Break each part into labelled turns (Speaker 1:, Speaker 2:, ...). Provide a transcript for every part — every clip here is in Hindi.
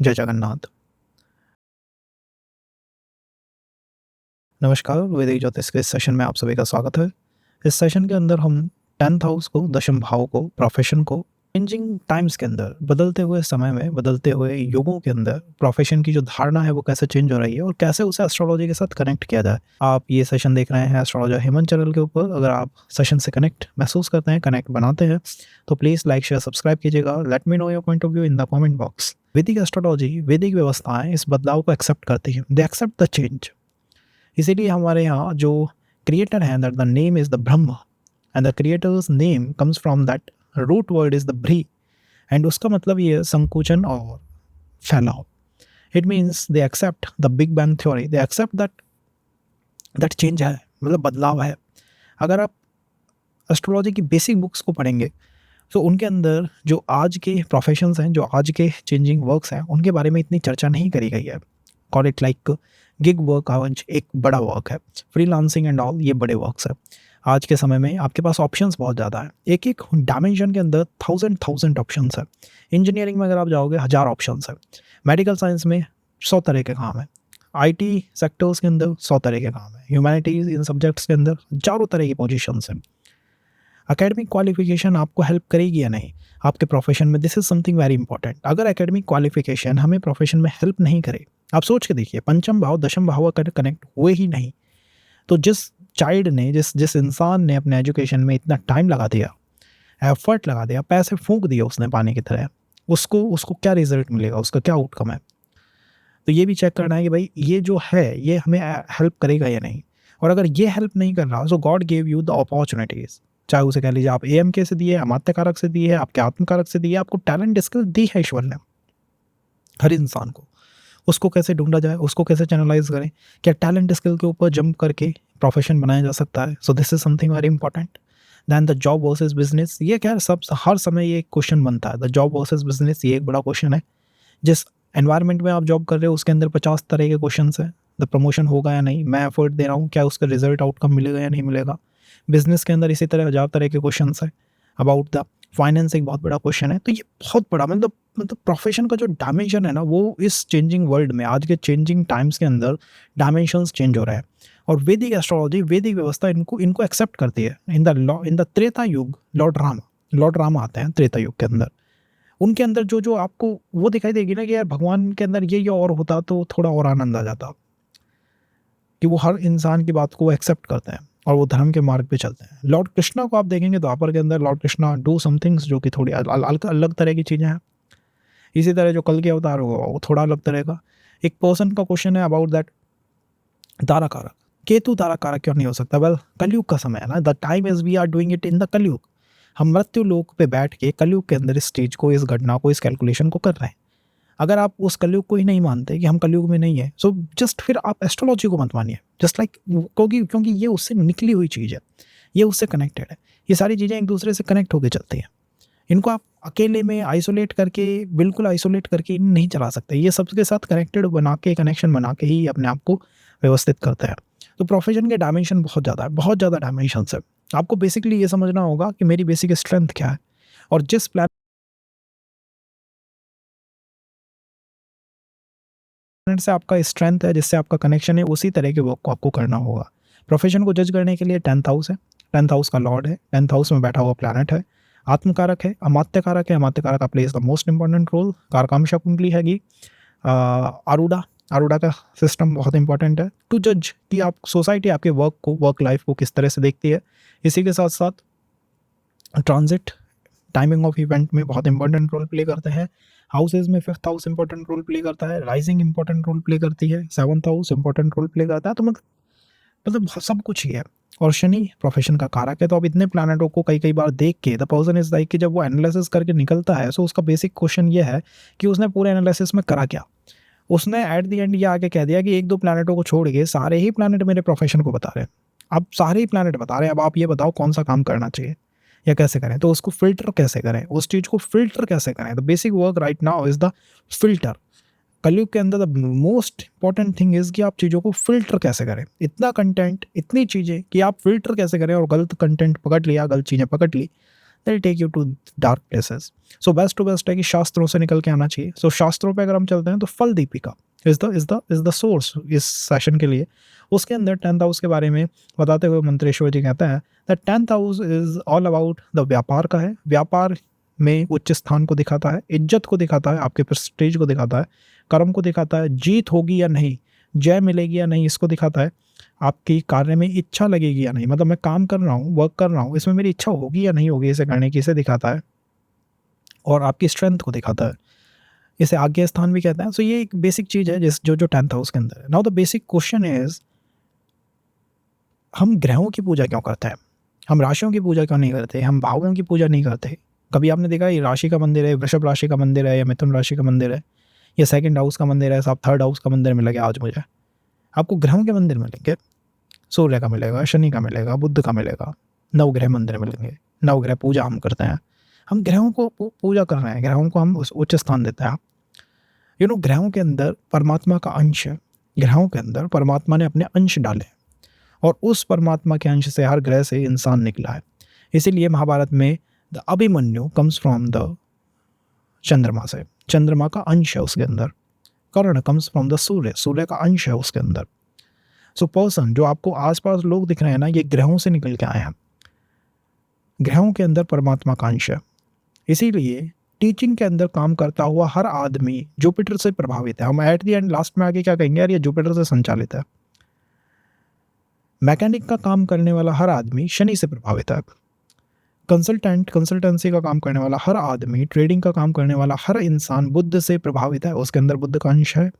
Speaker 1: जय जगन्नाथ। नमस्कार, वैदिक ज्योतिष के इस सेशन में आप सभी का स्वागत है। इस सेशन के अंदर हम 10th हाउस को, दशम भाव को, प्रोफेशन को चेंजिंग टाइम्स के अंदर, बदलते हुए समय में, बदलते हुए युगों के अंदर प्रोफेशन की जो धारणा है वो कैसे चेंज हो रही है और कैसे उसे एस्ट्रोलॉजी के साथ कनेक्ट किया जाए। आप ये सेशन देख रहे हैं एस्ट्रोलॉजर हेमंत चैनल के ऊपर। अगर आप सेशन से कनेक्ट महसूस करते हैं, कनेक्ट बनाते हैं, तो प्लीज़ लाइक, शेयर, सब्सक्राइब कीजिएगा। Let me know your point of view in the comment box. Vedic astrology, वैदिक व्यवस्थाएं इस बदलाव को एक्सेप्ट करती हैं। They accept the change. इसीलिए हमारे यहाँ जो क्रिएटर है, that the name is the Brahma and the creator's name comes from that root word is the Brih, and उसका मतलब ये है संकुचन और फैलाव। It means they accept the big bang theory, they accept that that change है, मतलब बदलाव है। अगर आप एस्ट्रोलॉजी की बेसिक बुक्स को पढ़ेंगे तो उनके अंदर जो आज के प्रोफेशंस हैं, जो आज के चेंजिंग वर्क्स हैं, उनके बारे में इतनी चर्चा नहीं करी गई है। Call it like gig work आज एक बड़ा वर्क है, फ्रीलांसिंग एंड ऑल ये बड़े वर्क्स है। आज के समय में आपके पास ऑप्शंस बहुत ज़्यादा है, एक एक डायमेंशन के अंदर थाउजेंड ऑप्शंस है। इंजीनियरिंग में अगर आप जाओगे 1000 ऑप्शंस है, मेडिकल साइंस में 100 तरह के काम है, आईटी सेक्टर्स के अंदर 100 तरह के काम है, ह्यूमैनिटीज़ इन सब्जेक्ट्स के अंदर हज़ारों तरह की पोजीशंस हैं। एकेडमिक क्वालिफिकेशन आपको हेल्प करेगी या नहीं आपके प्रोफेशन में, this is something very important. अगर एकेडमिक क्वालिफिकेशन हमें प्रोफेशन में हेल्प नहीं करे, आप सोच के देखिए, पंचम भाव दशम भाव अगर कनेक्ट हुए ही नहीं, तो जिस चाइल्ड ने, जिस जिस इंसान ने अपने एजुकेशन में इतना टाइम लगा दिया, एफर्ट लगा दिया, पैसे फूंक दिया उसने पानी की तरह, उसको उसको क्या रिजल्ट मिलेगा, उसका क्या आउटकम है। तो ये भी चेक करना है कि भाई ये जो है ये हमें हेल्प करेगा या नहीं। और अगर ये हेल्प नहीं कर रहा, so god gave you the opportunities, चाहे उसे कह लीजिए आप एएमके से दिए, अमात्य कारक से दिए, आपके आत्मकारक से दिए, आपको टैलेंट स्किल दी है ईश्वर ने हर इंसान को। उसको कैसे ढूंढा जाए, उसको कैसे चैनलाइज करें, क्या टैलेंट स्किल के ऊपर जंप करके प्रोफेशन बनाया जा सकता है। So this is something very important. Than the job versus business, ये क्या है, सब हर समय ये क्वेश्चन बनता है। द जॉब वर्सेज बिजनेस ये एक बड़ा क्वेश्चन है। जिस एनवायरनमेंट में आप जॉब कर रहे हो उसके अंदर 50 तरह के क्वेश्चन हैं। द प्रमोशन होगा या नहीं, मैं एफर्ट दे रहा हूँ, क्या उसका रिजल्ट आउटकम मिलेगा या नहीं मिलेगा। बिजनेस के अंदर इसी तरह 1000 तरह के क्वेश्चन है। अबाउट द फाइनेंस एक बहुत बड़ा क्वेश्चन है। तो ये बहुत बड़ा मतलब प्रोफेशन का जो डायमेंशन है ना, वो इस चेंजिंग वर्ल्ड में, आज के चेंजिंग टाइम्स के अंदर डायमेंशंस चेंज हो रहे हैं। और वैदिक एस्ट्रोलॉजी, वैदिक व्यवस्था इनको इनको एक्सेप्ट करती है। इन द त्रेता युग लॉर्ड राम आते हैं त्रेता युग के अंदर। उनके अंदर जो जो आपको वो दिखाई देगी ना कि यार भगवान के अंदर ये और होता तो थोड़ा और आनंद आ जाता, कि वो हर इंसान की बात को एक्सेप्ट करते हैं और वो धर्म के मार्ग पे चलते हैं। लॉर्ड कृष्णा को आप देखेंगे द्वापर के अंदर, लॉर्ड कृष्णा डू समथिंग्स जो कि थोड़ी अलग तरह की चीज़ें हैं। इसी तरह जो कल के अवतार होगा वो थोड़ा अलग तरह का। एक पर्सन का क्वेश्चन है अबाउट दैट तारा कारक, केतु तारा कारक क्यों नहीं हो सकता। वेल, कलयुग का समय है ना, the time is we are doing it in the Kalyug. हम मृत्यु लोक पे बैठ के कलयुग के अंदर इस चीज को, इस घटना को, इस कैलकुलेशन को कर रहे हैं। अगर आप उस कलयुग को ही नहीं मानते कि हम कलयुग में नहीं है, सो जस्ट फिर आप एस्ट्रोलॉजी को मत मानिए। जस्ट लाइक क्योंकि ये उससे निकली हुई चीज़ है, ये उससे कनेक्टेड है। ये सारी चीज़ें एक दूसरे से कनेक्ट होकर चलती हैं। इनको आप अकेले में आइसोलेट करके, बिल्कुल आइसोलेट करके नहीं चला सकते। ये सबके साथ कनेक्टेड बना के, कनेक्शन बना के ही अपने आप को व्यवस्थित करते हैं। तो प्रोफेशन के डायमेंशन बहुत ज़्यादा है, बहुत ज़्यादा डायमेंशन है। आपको बेसिकली ये समझना होगा कि मेरी बेसिक स्ट्रेंथ क्या है, और जिस प्लान से आपका स्ट्रेंथ है, जिससे आपका कनेक्शन है, उसी तरह के वर्क को आपको करना होगा। प्रोफेशन को जज करने के लिए 10th हाउस है, 10th हाउस का लॉर्ड है, 10th हाउस में बैठा हुआ प्लैनेट है, आत्मकारक है, अमात्य कारक है। अमात्य कारक का place the most important role. कारकांशा कुंडली हैगी आरूढ़ा, आरूढ़ा का सिस्टम बहुत इंपॉर्टेंट है टू जज कि आप सोसाइटी आपके वर्क को, वर्क लाइफ को किस तरह से देखती है। इसी के साथ साथ ट्रांजिट, टाइमिंग ऑफ इवेंट में बहुत इंपॉर्टेंट रोल प्ले करते हैं। हाउसेज में 5th house important role play करता है, राइजिंग इंपॉर्टेंट रोल प्ले करती है, 7th house important role play करता है। तो मतलब सब कुछ ही है। और शनि प्रोफेशन का कारक है। तो अब इतने प्लैनेटों को कई बार देख के द पर्सन इज लाइक कि जब वो एनालिसिस करके निकलता है, सो उसका बेसिक क्वेश्चन ये है कि उसने पूरे एनालिसिस में करा क्या। उसने एट द एंड ये आके कह दिया कि 1-2 प्लैनेटों को छोड़ के सारे ही प्लैनेट मेरे प्रोफेशन को बता रहे हैं। अब सारे ही प्लैनेट बता रहे हैं, अब आप ये बताओ कौन सा काम करना चाहिए या कैसे करें। तो उसको फिल्टर कैसे करें, उस चीज़ को फिल्टर कैसे करें। The basic work right now is the filter. कलयुग के अंदर the most important thing is कि आप चीज़ों को फिल्टर कैसे करें। इतना कंटेंट, इतनी चीज़ें कि आप फिल्टर कैसे करें, और गलत कंटेंट पकड़ लिया, गलत चीज़ें पकड़ ली, they'll take you to dark places. So best to best है कि शास्त्रों से निकल के आना चाहिए. So शास्त्रों पे अगर हम चलते हैं तो फल दीपिका is the source इस सेशन के लिए. उसके अंदर 10th हाउस के बारे में बताते हुए मंत्रेश्वर जी कहते हैं that 10th house is all about the व्यापार का है. व्यापार में उच्च स्थान को दिखाता है, इज्जत को दिखाता है, आपके प्रेस्टीज को दिखाता है, कर्म को दिखाता है, जीत होगी या नहीं, जय मिलेगी या नहीं इसको दिखाता है, आपकी कार्य में इच्छा लगेगी या नहीं, मतलब मैं काम कर रहा हूँ, वर्क कर रहा हूँ, इसमें मेरी इच्छा होगी या नहीं होगी इसे करने की, इसे दिखाता है. और आपकी स्ट्रेंथ को दिखाता है, इसे आज्ञा स्थान भी कहते हैं. सो ये एक बेसिक चीज़ है जिस जो 10th हाउस के अंदर है. Now the basic question is, हम ग्रहों की पूजा क्यों करते हैं, हम राशियों की पूजा क्यों नहीं करते, हम भावों की पूजा नहीं करते. कभी आपने देखा ये राशि का मंदिर है, वृषभ राशि का मंदिर है, या मिथुन राशि का मंदिर है, या 2nd हाउस का मंदिर है, साहब 3rd हाउस का मंदिर मिलेगा आज मुझे. आपको ग्रहों के मंदिर मिलेंगे, सूर्य का मिलेगा, शनि का मिलेगा, बुध का मिलेगा, नवग्रह मंदिर मिलेंगे. नवग्रह पूजा हम करते हैं, हम ग्रहों को पूजा कर रहे हैं, ग्रहों को हम उच्च स्थान देते हैं. ग्रहों के अंदर परमात्मा का अंश है. ग्रहों के अंदर परमात्मा ने अपने अंश डाले और उस परमात्मा के अंश से हर ग्रह से इंसान निकला है. इसीलिए महाभारत में the Abhimanyu comes from the चंद्रमा से, चंद्रमा का अंश है उसके अंदर. कर्ण कम्स फ्रॉम द सूर्य, सूर्य का अंश है उसके अंदर. सो पर्सन जो आपको आसपास लोग दिख रहे हैं ना, ये ग्रहों से निकल के आए हैं. ग्रहों के अंदर परमात्मा का अंश है. इसीलिए टीचिंग के अंदर काम करता हुआ हर आदमी जुपिटर से प्रभावित है. हम एट द एंड लास्ट में आके क्या कहेंगे, यार ये जुपिटर से संचालित है. मैकेनिक का काम करने वाला हर आदमी शनि से प्रभावित है. कंसल्टेंसी का काम करने वाला हर आदमी, ट्रेडिंग का काम करने वाला हर इंसान बुध से प्रभावित है, उसके अंदर बुध का अंश है.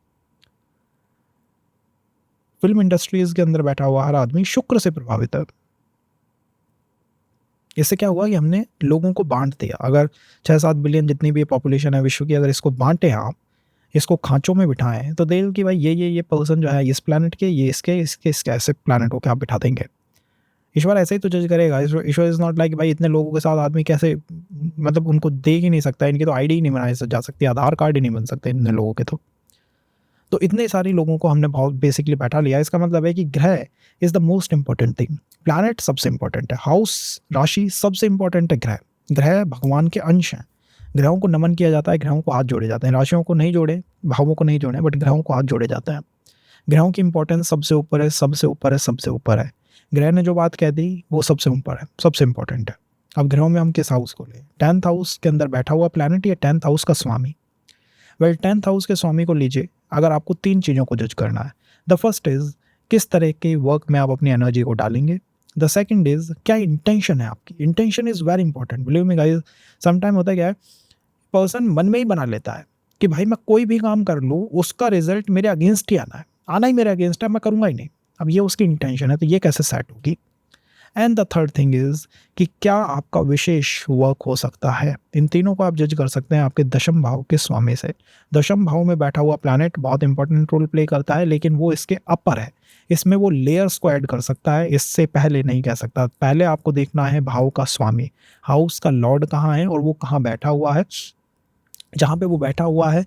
Speaker 1: फिल्म इंडस्ट्रीज के अंदर बैठा हुआ हर आदमी शुक्र से प्रभावित है. इससे क्या हुआ कि हमने लोगों को बांट दिया. अगर 6-7 बिलियन जितनी भी पॉपुलेशन है विश्व की, अगर इसको बांटे आप, इसको खांचों में बिठाएं, तो देख कि भाई ये पर्सन जो है इस प्लैनेट के, ये इसके ऐसे प्लैनेट को क्या आप बिठा देंगे. ईश्वर ऐसे ही तो जज करेगा. ईश्वर इज नॉट लाइक भाई इतने लोगों के साथ आदमी कैसे, मतलब उनको देख ही नहीं सकता, इनकी तो आईडी ही नहीं बनाई जा सकती, आधार कार्ड ही नहीं बन सकते इतने लोगों के. तो इतने सारे लोगों को हमने बहुत बेसिकली बैठा लिया. इसका मतलब है कि ग्रह is the most important thing. Planet सबसे इंपॉर्टेंट है, हाउस राशि सबसे इंपॉर्टेंट है. ग्रह भगवान के अंश हैं. ग्रहों को नमन किया जाता है, ग्रहों को हाथ जोड़े जाते हैं. राशियों को नहीं जोड़े, भावों को नहीं जोड़े, बट ग्रहों को हाथ जोड़े जाते हैं. ग्रहों की इंपॉर्टेंस सबसे ऊपर है, सबसे ऊपर है, सबसे ऊपर है. ग्रह ने जो बात कह दी वो सबसे ऊपर है, सबसे इंपॉर्टेंट है. अब ग्रहों में हम किस हाउस को लें, 10th हाउस के अंदर बैठा हुआ प्लैनेट या 10th हाउस का स्वामी. 10th हाउस के स्वामी को लीजिए. अगर आपको 3 चीज़ों को जज करना है, द फर्स्ट इज किस तरह के वर्क में आप अपनी एनर्जी को डालेंगे. द सेकंड इज क्या इंटेंशन है आपकी. Intention is very important. Believe me guys, sometime होता क्या है, पर्सन मन में ही बना लेता है कि भाई मैं कोई भी काम कर लूँ उसका रिजल्ट मेरे अगेंस्ट ही आना ही मेरे अगेंस्ट है, मैं करूँगा ही नहीं. अब ये उसकी इंटेंशन है, तो ये कैसे सेट होगी. And the third thing is कि क्या आपका विशेष वर्क हो सकता है. इन तीनों को आप जज कर सकते हैं आपके दशम भाव के स्वामी से. दशम भाव में बैठा हुआ प्लैनेट बहुत इंपॉर्टेंट रोल प्ले करता है, लेकिन वो इसके अपर है. इसमें वो लेयर्स को ऐड कर सकता है, इससे पहले नहीं कह सकता. पहले आपको देखना है भाव का स्वामी, हाउस का लॉर्ड कहाँ है और वो कहाँ बैठा हुआ है. जहाँ पे वो बैठा हुआ है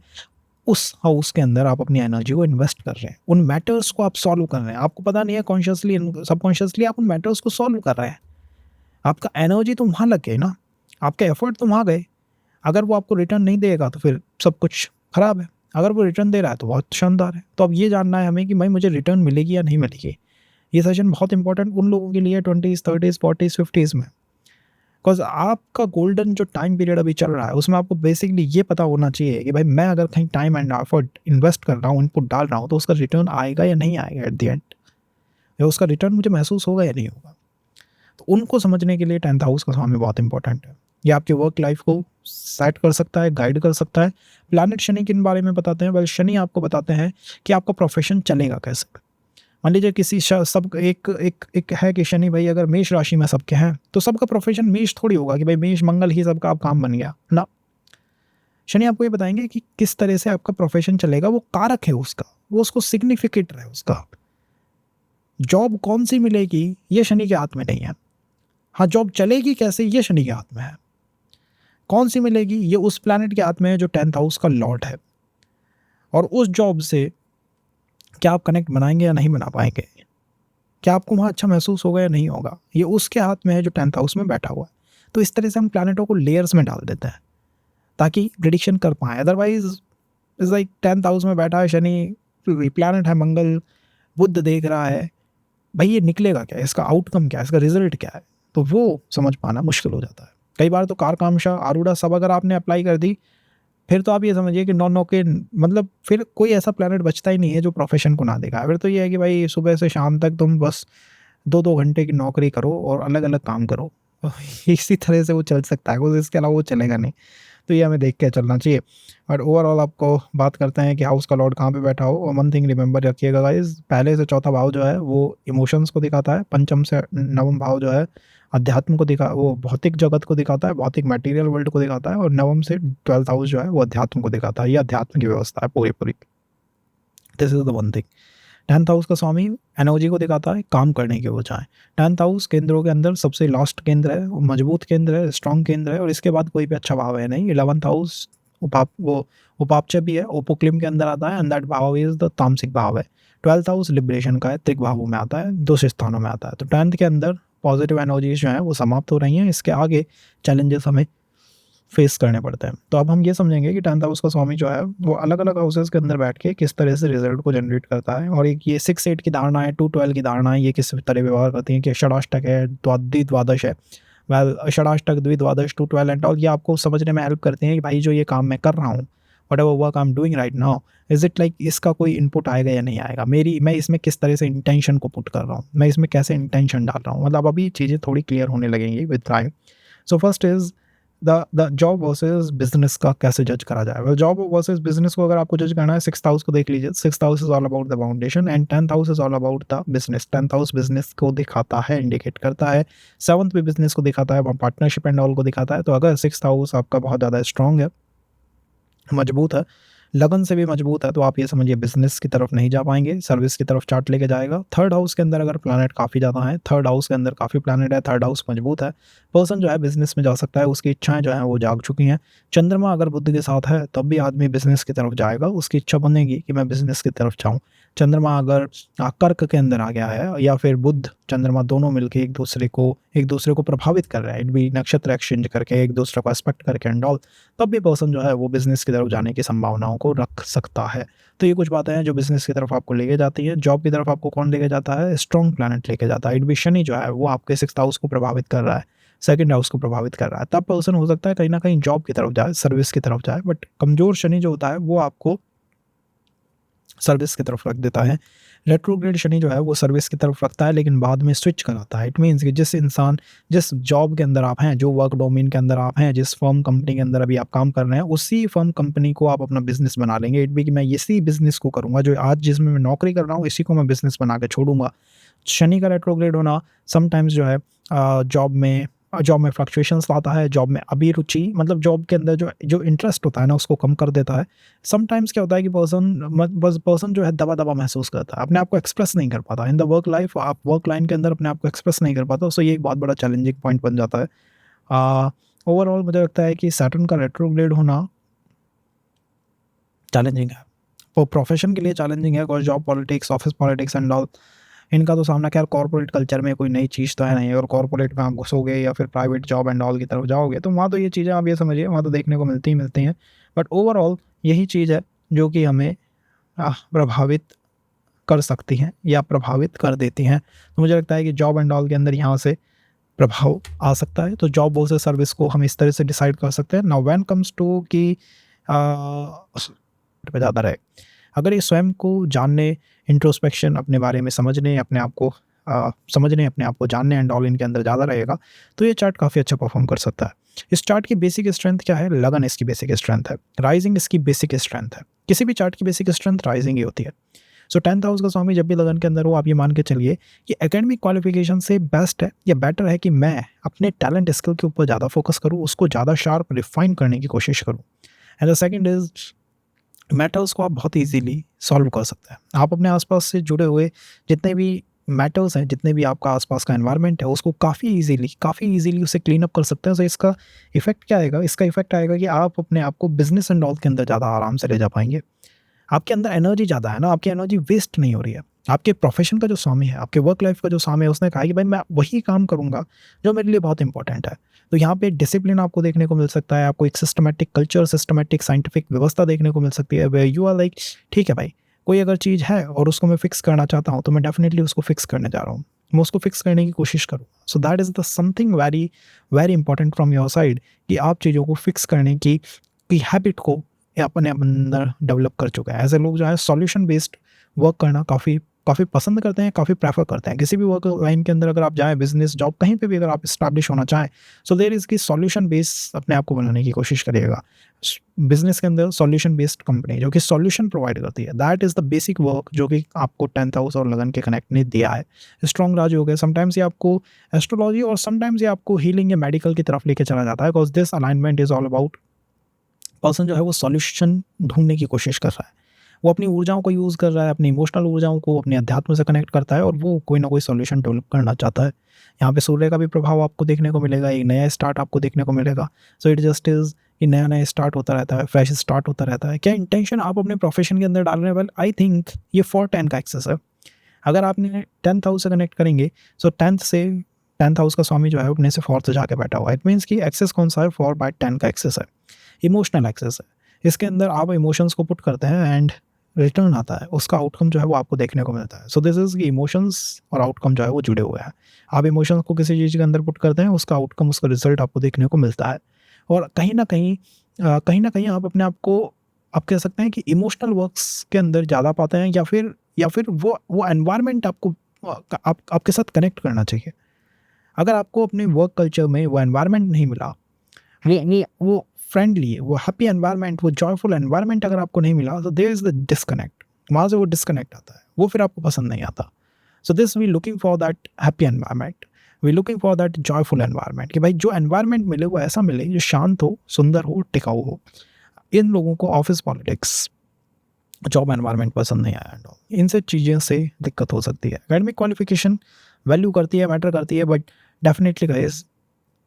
Speaker 1: उस हाउस के अंदर आप अपनी एनर्जी को इन्वेस्ट कर रहे हैं, उन मैटर्स को आप सॉल्व कर रहे हैं. आपको पता नहीं है, कॉन्शियसली सबकॉन्शियसली आप उन मैटर्स को सॉल्व कर रहे हैं. आपका एनर्जी तो वहाँ लग गई ना, आपके एफर्ट तो वहाँ गए. अगर वो आपको रिटर्न नहीं देगा तो फिर सब कुछ खराब है. अगर वो रिटर्न दे रहा है तो बहुत शानदार है. तो अब ये जानना है हमें कि भाई मुझे रिटर्न मिलेगी या नहीं मिलेगी. ये सेशन बहुत इंपॉर्टेंट उन लोगों के लिए 20s 30s 40s 50s में, बिकॉज आपका गोल्डन जो टाइम पीरियड अभी चल रहा है उसमें आपको बेसिकली ये पता होना चाहिए कि भाई मैं अगर कहीं टाइम एंड एफर्ट इन्वेस्ट कर रहा हूँ, इनपुट डाल रहा हूँ, तो उसका रिटर्न आएगा या नहीं आएगा एट द एंड, या उसका रिटर्न मुझे महसूस होगा या नहीं होगा. तो उनको समझने के लिए 10th हाउस का स्वामी बहुत इंपॉर्टेंट है. ये आपके वर्क लाइफ को सेट कर सकता है, गाइड कर सकता है. प्लैनेट शनि किन बारे में बताते हैं, वेल शनि आपको बताते हैं कि आपका प्रोफेशन चलेगा कैसे. मान लीजिए किसी सब एक है कि शनि भाई अगर मेष राशि में सबके हैं तो सबका प्रोफेशन मेष थोड़ी होगा कि भाई मेष मंगल ही सबका आप काम बन गया ना. शनि आपको ये बताएंगे कि किस तरह से आपका प्रोफेशन चलेगा. वो कारक है उसका, वो उसको सिग्निफिकेंट है उसका. जॉब कौन सी मिलेगी ये शनि के हाथ में नहीं है. हाँ, जॉब चलेगी कैसे ये शनि के हाथ में है. कौन सी मिलेगी ये उस प्लैनेट के हाथ में है जो 10th हाउस का लॉर्ड है. और उस जॉब से क्या आप कनेक्ट बनाएंगे या नहीं बना पाएंगे, क्या आपको वहाँ अच्छा महसूस होगा या नहीं होगा, ये उसके हाथ में है जो 10th हाउस में बैठा हुआ है. तो इस तरह से हम प्लैनेटों को लेयर्स में डाल देते हैं ताकि प्रिडिक्शन कर पाएँ। Otherwise it's like 10th house में बैठा है शनि, प्लैनेट है मंगल, बुध देख रहा है, भाई ये निकलेगा क्या? इसका आउटकम क्या है? इसका रिज़ल्ट क्या है? तो वो समझ पाना मुश्किल हो जाता है। कई बार तो कारकांक्षा, आरूढ़ा सब अगर आपने अप्लाई कर दी, फिर तो आप ये समझिए कि नौ-नौ के मतलब फिर कोई ऐसा प्लैनेट बचता ही नहीं है जो प्रोफ़ेशन को ना दिखाए। फिर तो ये है कि भाई सुबह से शाम तक तुम बस 2-2 घंटे की नौकरी करो और अलग-अलग काम करो। इसी तरह से वो चल सकता है, कुछ इसके अलावा वो चलेगा नहीं। तो ये हमें देख के चलना चाहिए। और ओवरऑल आपको बात करते हैं कि हाउस का लॉर्ड कहाँ पे बैठा हो, और वन थिंग रिमेंबर रखिएगा गाइज़, पहले से चौथा भाव जो है वो इमोशंस को दिखाता है, पंचम से नवम भाव जो है अध्यात्म को वो भौतिक जगत को दिखाता है, भौतिक मटेरियल वर्ल्ड को दिखाता है, और नवम से 12th हाउस जो है वो अध्यात्म को दिखाता है। ये अध्यात्म की व्यवस्था है पूरी-पूरी। This is the one thing. 10th house का स्वामी एनर्जी को दिखाता है, काम करने के बजाय। 10th हाउस केंद्रों के अंदर सबसे लास्ट केंद्र है, वो मजबूत केंद्र है, स्ट्रॉन्ग केंद्र है, और इसके बाद कोई भी अच्छा भाव है नहीं। 11th हाउस उपापचय भी है, उपोक्लिम के अंदर आता है, एंड दैट भाव इज़ द तामसिक भाव है। 12th हाउस लिबरेशन का है, त्रिक भावों में आता है, 2 स्थानों में आता है। तो 10th के अंदर पॉजिटिव एनर्जीज जो हैं वो समाप्त हो रही हैं, इसके आगे चैलेंजेस हमें फेस करने पड़ते हैं। तो अब हम ये समझेंगे कि 10th हाउस का स्वामी जो है वो अलग-अलग हाउसेस के अंदर बैठ के किस तरह से रिजल्ट को जनरेट करता है, और एक ये 6-8 की धारणा है, 2-12 की धारणा है, ये किस तरह व्यवहार करती हैं कि षडाष्टक है, द्विद्वादश है। वेल षडाष्टक, द्विद्वादश, 2-12 एंड ऑल ये आपको समझने में हेल्प करते हैं कि भाई जो ये काम मैं कर रहा हूँ, whatever work I am doing right now, is it like इसका कोई इनपुट आएगा या नहीं आएगा? मैं इसमें किस तरह से इंटेंशन को पुट कर रहा हूँ? मैं इसमें कैसे इंटेंशन डाल रहा हूँ? मतलब अभी चीज़ें थोड़ी क्लियर होने लगेंगी with time. So first is the job versus business का कैसे जज करा जाए? वेल जॉब वर्सेस बिजनेस को अगर आपको जज करना है, 6th हाउस को देख लीजिए। 6th house is all about the foundation and 10th house is all about the business. 10th house business को दिखाता है, इंडिकेट करता है। 7th भी बिजनेस को दिखाता है, पार्टनरशिप एंड ऑल को दिखाता है। तो अगर 6th हाउस आपका बहुत ज़्यादा स्ट्रॉन्ग है, मजबूत है, लगन से भी मजबूत है, तो आप ये समझिए बिजनेस की तरफ नहीं जा पाएंगे, सर्विस की तरफ चार्ट लेके जाएगा। 3rd हाउस के अंदर अगर प्लैनेट काफ़ी ज़्यादा है, 3rd हाउस के अंदर काफ़ी प्लैनेट है, 3rd हाउस मजबूत है, पर्सन जो है बिजनेस में जा सकता है, उसकी इच्छाएं जो हैं वो जाग चुकी हैं। चंद्रमा अगर बुध के साथ है तब भी आदमी बिजनेस की तरफ जाएगा, उसकी इच्छा बनेगी कि मैं बिजनेस की तरफ जाऊँ। चंद्रमा अगर कर्क के अंदर आ गया है, या फिर बुध चंद्रमा दोनों मिलके एक दूसरे को प्रभावित कर रहा है, इट भी नक्षत्र एक्सचेंज करके एक दूसरे को एस्पेक्ट करके एंड ऑल, तब भी पर्सन जो है वो बिज़नेस की तरफ जाने की संभावनाओं को रख सकता है। तो ये कुछ बातें हैं जो बिज़नेस की तरफ आपको लेके जाती है। जॉब की तरफ आपको कौन लेके जाता है? स्ट्रॉन्ग प्लैनेट लेके जाता है। इट भी शनि जो है वो आपके 6th हाउस को प्रभावित कर रहा है, 2nd हाउस को प्रभावित कर रहा है। तब पर्सन हो सकता है कहीं न कहीं जॉब की तरफ जाए, सर्विस की तरफ जाए, बट कमज़ोर शनि जो होता है वो आपको सर्विस की तरफ रख देता है। रेट्रोग्रेड शनि जो है वो सर्विस की तरफ रखता है, लेकिन बाद में स्विच कराता है। इट मीन्स कि जिस जॉब के अंदर आप हैं, जो वर्क डोमेन के अंदर आप हैं, जिस फर्म कंपनी के अंदर अभी आप काम कर रहे हैं, उसी फर्म कंपनी को आप अपना बिजनेस बना लेंगे। इट भी कि मैं इसी बिजनेस को करूँगा, जो आज जिसमें मैं नौकरी कर रहा हूँ, इसी को मैं बिजनेस बना के छोड़ूंगा। शनि का रेट्रोग्रेड होना समटाइम्स जो है जॉब में फ्लक्चुएशंस लाता है, जॉब में अभिरुचि, मतलब जॉब के अंदर जो जो इंटरेस्ट होता है ना उसको कम कर देता है। समटाइम्स क्या होता है कि पर्सन जो है दबा-दबा महसूस करता है, अपने आप को एक्सप्रेस नहीं कर पाता। इन द वर्क लाइफ आप वर्क लाइन के अंदर अपने आप को एक्सप्रेस नहीं कर पाता, सो ये एक बहुत बड़ा चैलेंजिंग पॉइंट बन जाता है। ओवरऑल मुझे लगता है कि सैटर्न का रेट्रोग्रेड होना चैलेंजिंग है। वो प्रोफेशन के लिए चैलेंजिंग है, और job politics, office politics and all, इनका तो सामना खैर कॉर्पोरेट कल्चर में कोई नई चीज़ तो है नहीं, और कॉर्पोरेट में आप घुसोगे या फिर प्राइवेट जॉब एंड ऑल की तरफ जाओगे तो वहाँ तो ये चीज़ें आप ये समझिए वहाँ तो देखने को मिलती हैं। बट ओवरऑल यही चीज़ है जो कि हमें प्रभावित कर सकती हैं या प्रभावित कर देती हैं। तो मुझे लगता है कि जॉब एंड ऑल के अंदर यहाँ से प्रभाव आ सकता है। तो जॉब वर्सेस सर्विस को हम इस तरह से डिसाइड कर सकते हैं। नाउ व्हेन कम्स टू कि पे ज़्यादा रहे, अगर ये स्वयं को जानने, इंट्रोस्पेक्शन, अपने बारे में समझने, अपने आप को समझने, अपने आप को जानने एंड ऑल इनके अंदर ज़्यादा रहेगा, तो ये चार्ट काफ़ी अच्छा परफॉर्म कर सकता है। इस चार्ट की बेसिक स्ट्रेंथ क्या है? लगन इसकी बेसिक स्ट्रेंथ है। राइजिंग इसकी बेसिक स्ट्रेंथ है। किसी भी चार्ट की बेसिक स्ट्रेंथ राइजिंग ही होती है। सो 10th हाउस का स्वामी जब भी लगन के अंदर हो, आप ये मान के चलिए कि एकेडमिक क्वालिफिकेशन से बेस्ट है या बेटर है कि मैं अपने टैलेंट स्किल के ऊपर ज़्यादा फोकस करूँ, उसको ज़्यादा शार्प रिफाइन करने की कोशिश करूँ। And the second is matters को आप बहुत ईजीली सॉल्व कर सकते हैं। आप अपने आसपास से जुड़े हुए जितने भी मैटर्स हैं, जितने भी आपका आसपास का एनवायरनमेंट है, उसको काफ़ी ईजीली उसे क्लीन अप कर सकते हैं। सो इसका इफेक्ट क्या आएगा? इसका इफेक्ट आएगा कि आप अपने आप को बिजनेस एंड ऑल के अंदर ज़्यादा आराम से ले जा पाएंगे। आपके अंदर एनर्जी ज़्यादा है ना, आपकी एनर्जी वेस्ट नहीं हो रही है। आपके प्रोफेशन का जो स्वामी है, आपके वर्क लाइफ का जो स्वामी है, उसने कहा कि भाई मैं वही काम करूँगा जो मेरे लिए बहुत इंपॉर्टेंट है। तो यहाँ पे डिसिप्लिन आपको देखने को मिल सकता है, आपको एक सिस्टमैटिक कल्चर, सिस्टमैटिक साइंटिफिक व्यवस्था देखने को मिल सकती है, वेयर यू आर लाइक ठीक है भाई, कोई अगर चीज़ है और उसको मैं फिक्स करना चाहता हूँ, तो मैं डेफिनिटली उसको फिक्स करने जा रहा हूँ। मैं उसको फिक्स करने की कोशिश करूँगा। So that is the something very very important from your side कि आप चीज़ों को फिक्स करने की हैबिट को ये अपने अंदर डेवलप कर चुका है। ऐसे लोग जो है सॉल्यूशन बेस्ड वर्क करना काफ़ी काफ़ी पसंद करते हैं, काफ़ी प्रेफर करते हैं। किसी भी वर्क लाइन के अंदर अगर आप जाएँ, बिज़नेस, जॉब कहीं पे भी अगर आप एस्टैब्लिश होना चाहें, सो देयर इज़ कि सॉल्यूशन बेस अपने आप को बनाने की कोशिश करिएगा। बिज़नेस के अंदर सॉल्यूशन बेस्ड कंपनी जो कि सॉल्यूशन प्रोवाइड करती है, that is the basic work जो कि आपको 10th हाउस और लगन के कनेक्ट ने दिया है। स्ट्रॉन्ग राजयोग है, समटाइम्स ये आपको एस्ट्रोलॉजी और समटाइम्स ये आपको हीलिंग या मेडिकल की तरफ लेके चला जाता है, because this alignment is all about person जो है वो सॉल्यूशन ढूँढने की कोशिश कर रहा है। वो अपनी ऊर्जाओं को यूज़ कर रहा है, अपनी इमोशनल ऊर्जाओं को अपने अध्यात्म से कनेक्ट करता है और वो कोई ना कोई सॉल्यूशन डेवलप करना चाहता है। यहाँ पे सूर्य का भी प्रभाव आपको देखने को मिलेगा, एक नया स्टार्ट आपको देखने को मिलेगा। सो इट जस्ट इज़ कि नया-नया स्टार्ट होता रहता है, फ्रेश स्टार्ट होता रहता है। क्या इंटेंशन आप अपने प्रोफ़ेशन के अंदर डाल रहे हैं? वेल आई थिंक ये 4-10 का एक्सेस है। अगर आपने 10th हाउस से कनेक्ट करेंगे, सो 10th हाउस का स्वामी जो है अपने से 4th से जाके बैठा हुआ है। इट मीन्स कि एक्सेस कौन-सा है? 4/10 का एक्सेस है, इमोशनल एक्सेस है। इसके अंदर आप इमोशंस को पुट करते हैं एंड रिटर्न आता है, उसका आउटकम जो है वो आपको देखने को मिलता है। सो दिस इज़ कि इमोशंस और आउटकम जो है वो जुड़े हुए हैं। आप इमोशंस को किसी चीज़ के अंदर पुट करते हैं, उसका आउटकम, उसका रिज़ल्ट आपको देखने को मिलता है। और कहीं न कहीं आप अपने आप को आप कह सकते हैं कि इमोशनल वर्क्स के अंदर ज़्यादा पाते हैं, या फिर वो एनवायरनमेंट आपको आपके साथ कनेक्ट करना चाहिए। अगर आपको अपने वर्क कल्चर में वो एनवायरनमेंट नहीं मिला, वो फ्रेंडली, वो हैप्पी एनवायरनमेंट, वो जॉयफुल एनवायरनमेंट अगर आपको नहीं मिला, तो देयर इज़ द डिस्कनेक्ट। वहाँ से वो डिस्कनेक्ट आता है, वो फिर आपको पसंद नहीं आता। So this we looking for that happy environment, we looking for that joyful environment कि भाई जो एनवायरनमेंट मिले वो ऐसा मिले जो शांत हो, सुंदर हो, टिकाऊ हो। इन लोगों को ऑफिस पॉलिटिक्स, जॉब एनवायरनमेंट पसंद नहीं आया एंड ऑल, इनसे चीज़ें से दिक्कत हो सकती है। एकेडमिक क्वालिफिकेशन वैल्यू करती है, मैटर करती है, but definitely guys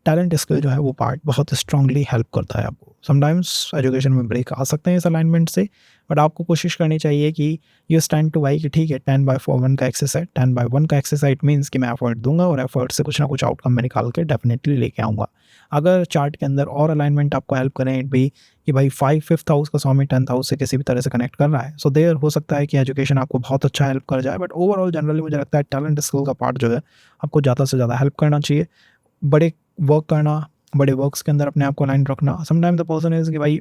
Speaker 1: talent skill जो है वो पार्ट बहुत स्ट्रांगली हेल्प करता है आपको। समटाइम्स एजुकेशन में ब्रेक आ सकते हैं इस अलाइनमेंट से, बट आपको कोशिश करनी चाहिए कि यू स्टैंड टू बाई कि ठीक है 10/1 का एक्सेस है, 10/1 का एक्सेस है, इट मीन्स कि मैं एफर्ट दूंगा और एफर्ट से कुछ ना कुछ आउटकम मैं निकाल के डेफिनेटली लेके आऊँगा। अगर चार्ट के अंदर और अलाइनमेंट आपको हेल्प करें इट भी कि भाई 5th हाउस का स्वामी 10th हाउस से किसी भी तरह से कनेक्ट कर रहा है, सो देयर हो सकता है कि एजुकेशन आपको बहुत अच्छा हेल्प कर जाए, बट ओवरऑल जनरली मुझे लगता है टैलेंट स्किल का पार्ट जो है आपको ज़्यादा से ज़्यादा हेल्प करना चाहिए। बड़े वर्क करना, बड़े वर्क्स के अंदर अपने आप को अलाइन रखना। समटाइम द पर्सन इज़ कि भाई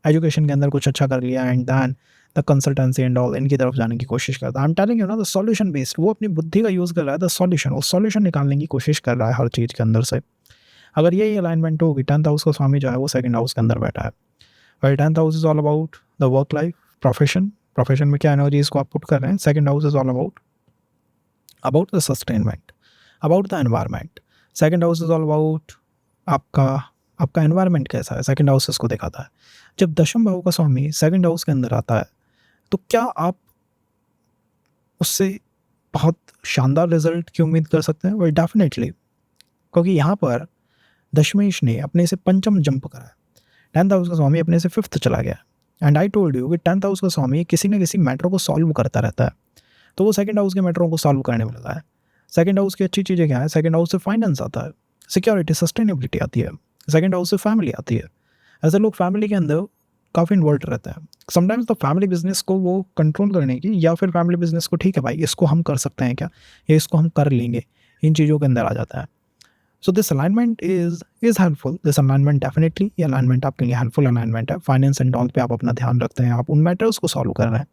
Speaker 1: एजुकेशन के अंदर कुछ अच्छा कर लिया and then the consultancy and all इनकी तरफ जाने की कोशिश करता है। आई एम टेलिंग यू ना द सॉल्यूशन बेस्ड, वो अपनी बुद्धि का यूज़ कर रहा है, द सॉल्यूशन, वो सॉल्यूशन निकालने की कोशिश कर रहा है हर चीज़ के अंदर से। अगर यही अलाइनमेंट होगी, 10th हाउस का स्वामी जो है वो 2nd हाउस के अंदर बैठा है। Well 10th house is all about the work life, profession, profession में क्या एनर्जीज़ को आप पुट कर रहे हैं। 2nd house is all about the sustainment, about the environment. 2nd house is all about आपका आपका एनवायरनमेंट कैसा है, 2nd हाउस इसको दिखाता है। जब दशम भाव का स्वामी 2nd हाउस के अंदर आता है, तो क्या आप उससे बहुत शानदार रिजल्ट की उम्मीद कर सकते हैं? वेल डेफिनेटली, क्योंकि यहाँ पर दशमेश ने अपने से पंचम जंप करा है। 10th हाउस का स्वामी अपने से 5th चला गया एंड आई टोल्ड यू कि 10th हाउस का स्वामी किसी न किसी मैटर को सॉल्व करता रहता है, तो वो 2nd हाउस के मैटरों को सॉल्व करने में लगा है। 2nd हाउस की अच्छी चीज़ें क्या है? 2nd हाउस से फाइनेंस आता है, सिक्योरिटी, सस्टेनेबिलिटी आती है। 2nd हाउस से फैमिली आती है। ऐसे लोग फैमिली के अंदर काफ़ी इन्वॉल्व रहते हैं। समटाइम्स तो फैमिली बिजनेस को वो कंट्रोल करने की, या फिर फैमिली बिजनेस को ठीक है भाई इसको हम कर सकते हैं क्या, या इसको हम कर लेंगे, इन चीज़ों के अंदर आ जाता है। So this alignment is helpful, this alignment definitely, ये अलाइनमेंट आपके लिए हेल्पफुल अलाइनमेंट है। फाइनेंस एंड ऑल पे आप अपना ध्यान रखते हैं, आप उन मैटर्स को सॉल्व कर रहे हैं।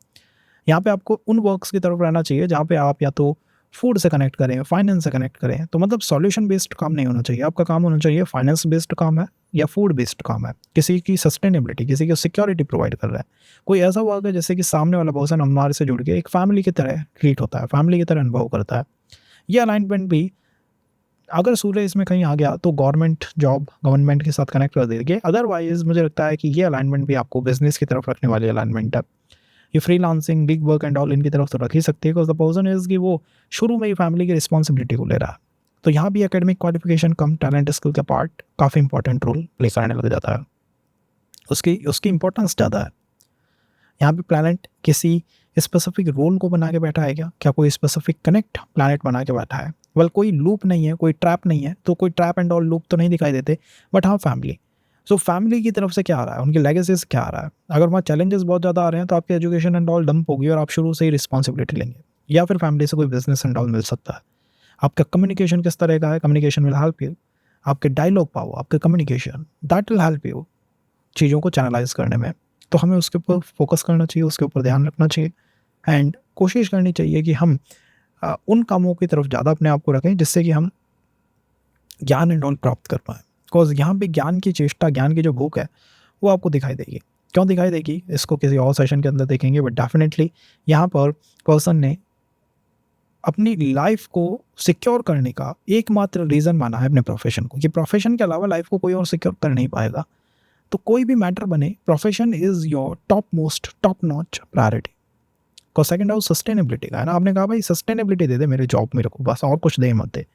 Speaker 1: यहाँ पे आपको उन वर्क्स की तरफ रहना चाहिए जहाँ पे आप या तो फूड से कनेक्ट करें, फाइनेंस से कनेक्ट करें। तो मतलब सॉल्यूशन बेस्ड काम नहीं होना चाहिए आपका, काम होना चाहिए फाइनेंस बेस्ड काम है या फूड बेस्ड काम है, किसी की सस्टेनेबिलिटी, किसी की सिक्योरिटी प्रोवाइड कर रहा है। कोई ऐसा वर्क है जैसे कि सामने वाला पर्सन हमारे से जुड़ के एक फैमिली की तरह ट्रीट होता है, फैमिली की तरह अनुभव करता है। ये अलाइनमेंट भी अगर सूर्य इसमें कहीं आ गया तो गवर्नमेंट जॉब, गवर्नमेंट के साथ कनेक्ट कर देंगे। अदरवाइज मुझे लगता है कि ये अलाइनमेंट भी आपको बिजनेस की तरफ रखने वाली अलाइनमेंट है। ये freelancing, big work and all इनकी तरफ तो रख ही सकते हैं, बिकॉज द पर्सन इज कि वो शुरू में ही फैमिली की रिस्पॉन्सिबिलिटी को ले रहा है। तो यहाँ भी एकेडमिक क्वालिफिकेशन कम टैलेंट स्किल का पार्ट काफ़ी इंपॉर्टेंट रोल प्ले करने लग जाता है, उसकी इंपॉर्टेंस ज़्यादा है। यहाँ पे प्लैनेट किसी स्पेसिफिक रोल को बना के बैठा है क्या कोई स्पेसिफिक कनेक्ट प्लैनेट बना के बैठा है? वेल कोई लूप नहीं है, कोई ट्रैप नहीं है, तो कोई ट्रैप एंड ऑल लूप तो नहीं दिखाई देते, बट हाँ फैमिली। सो फैमिली की तरफ से क्या आ रहा है, उनकी लेगेसीज क्या आ रहा है? अगर वहाँ चैलेंजेस बहुत ज़्यादा आ रहे हैं तो आपकी एजुकेशन एंड ऑल डंप होगी और आप शुरू से ही रिस्पॉन्सिबिलिटी लेंगे, या फिर फैमिली से कोई बिजनेस एंड ऑल मिल सकता है। आपका कम्युनिकेशन किस तरह का है? कम्युनिकेशन विल हेल्प यू, आपके डायलॉग पावर, आपके communication, that will help you चीज़ों को चैनलाइज करने में। तो हमें उसके ऊपर फोकस करना चाहिए, उसके ऊपर ध्यान रखना चाहिए एंड कोशिश करनी चाहिए कि हम उन कामों की तरफ ज़्यादा अपने आप को रखें जिससे कि हम ज्ञान एंड ऑल प्राप्त कर पाएँ। बिकॉज यहाँ पे ज्ञान की चेष्टा, ज्ञान की जो भूख है वो आपको दिखाई देगी। क्यों दिखाई देगी इसको किसी और सेशन के अंदर देखेंगे, बट डेफिनेटली यहाँ पर पर्सन ने अपनी लाइफ को सिक्योर करने का एकमात्र रीज़न माना है अपने प्रोफेशन को, कि प्रोफेशन के अलावा लाइफ को कोई और सिक्योर कर नहीं पाएगा। तो कोई भी मैटर बने, profession is your top most, top notch priority. को सेकंड हाउस सस्टेनेबिलिटी का है ना, आपने कहा भाई सस्टेनेबिलिटी दे दे मेरे जॉब मेरे को, बस और कुछ दे मत दे।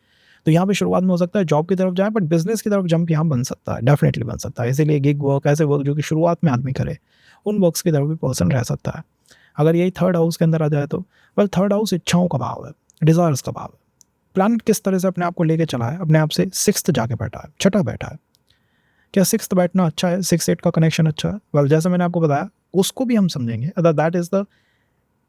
Speaker 1: तो यहाँ पे शुरुआत में हो सकता है जॉब की तरफ जाए, बट बिजनेस की तरफ जंप यहाँ बन सकता है, डेफिनेटली बन सकता है। इसीलिए गिग वर्क, ऐसे वर्क जो कि शुरुआत में आदमी करे, उन वर्क्स की तरफ भी पर्सन रह सकता है। अगर यही थर्ड हाउस के अंदर आ जाए तो वेल थर्ड हाउस इच्छाओं का भाव है, डिज़ायर्स का भाव है। प्लानट किस तरह से अपने आप को लेके चला है, अपने आप से सिक्स्थ जाके बैठा है, छठा बैठा है। क्या सिक्स्थ बैठना अच्छा है, 6-8 का कनेक्शन अच्छा है? वेल जैसे मैंने आपको बताया उसको भी हम समझेंगे, अदर दैट इज़ द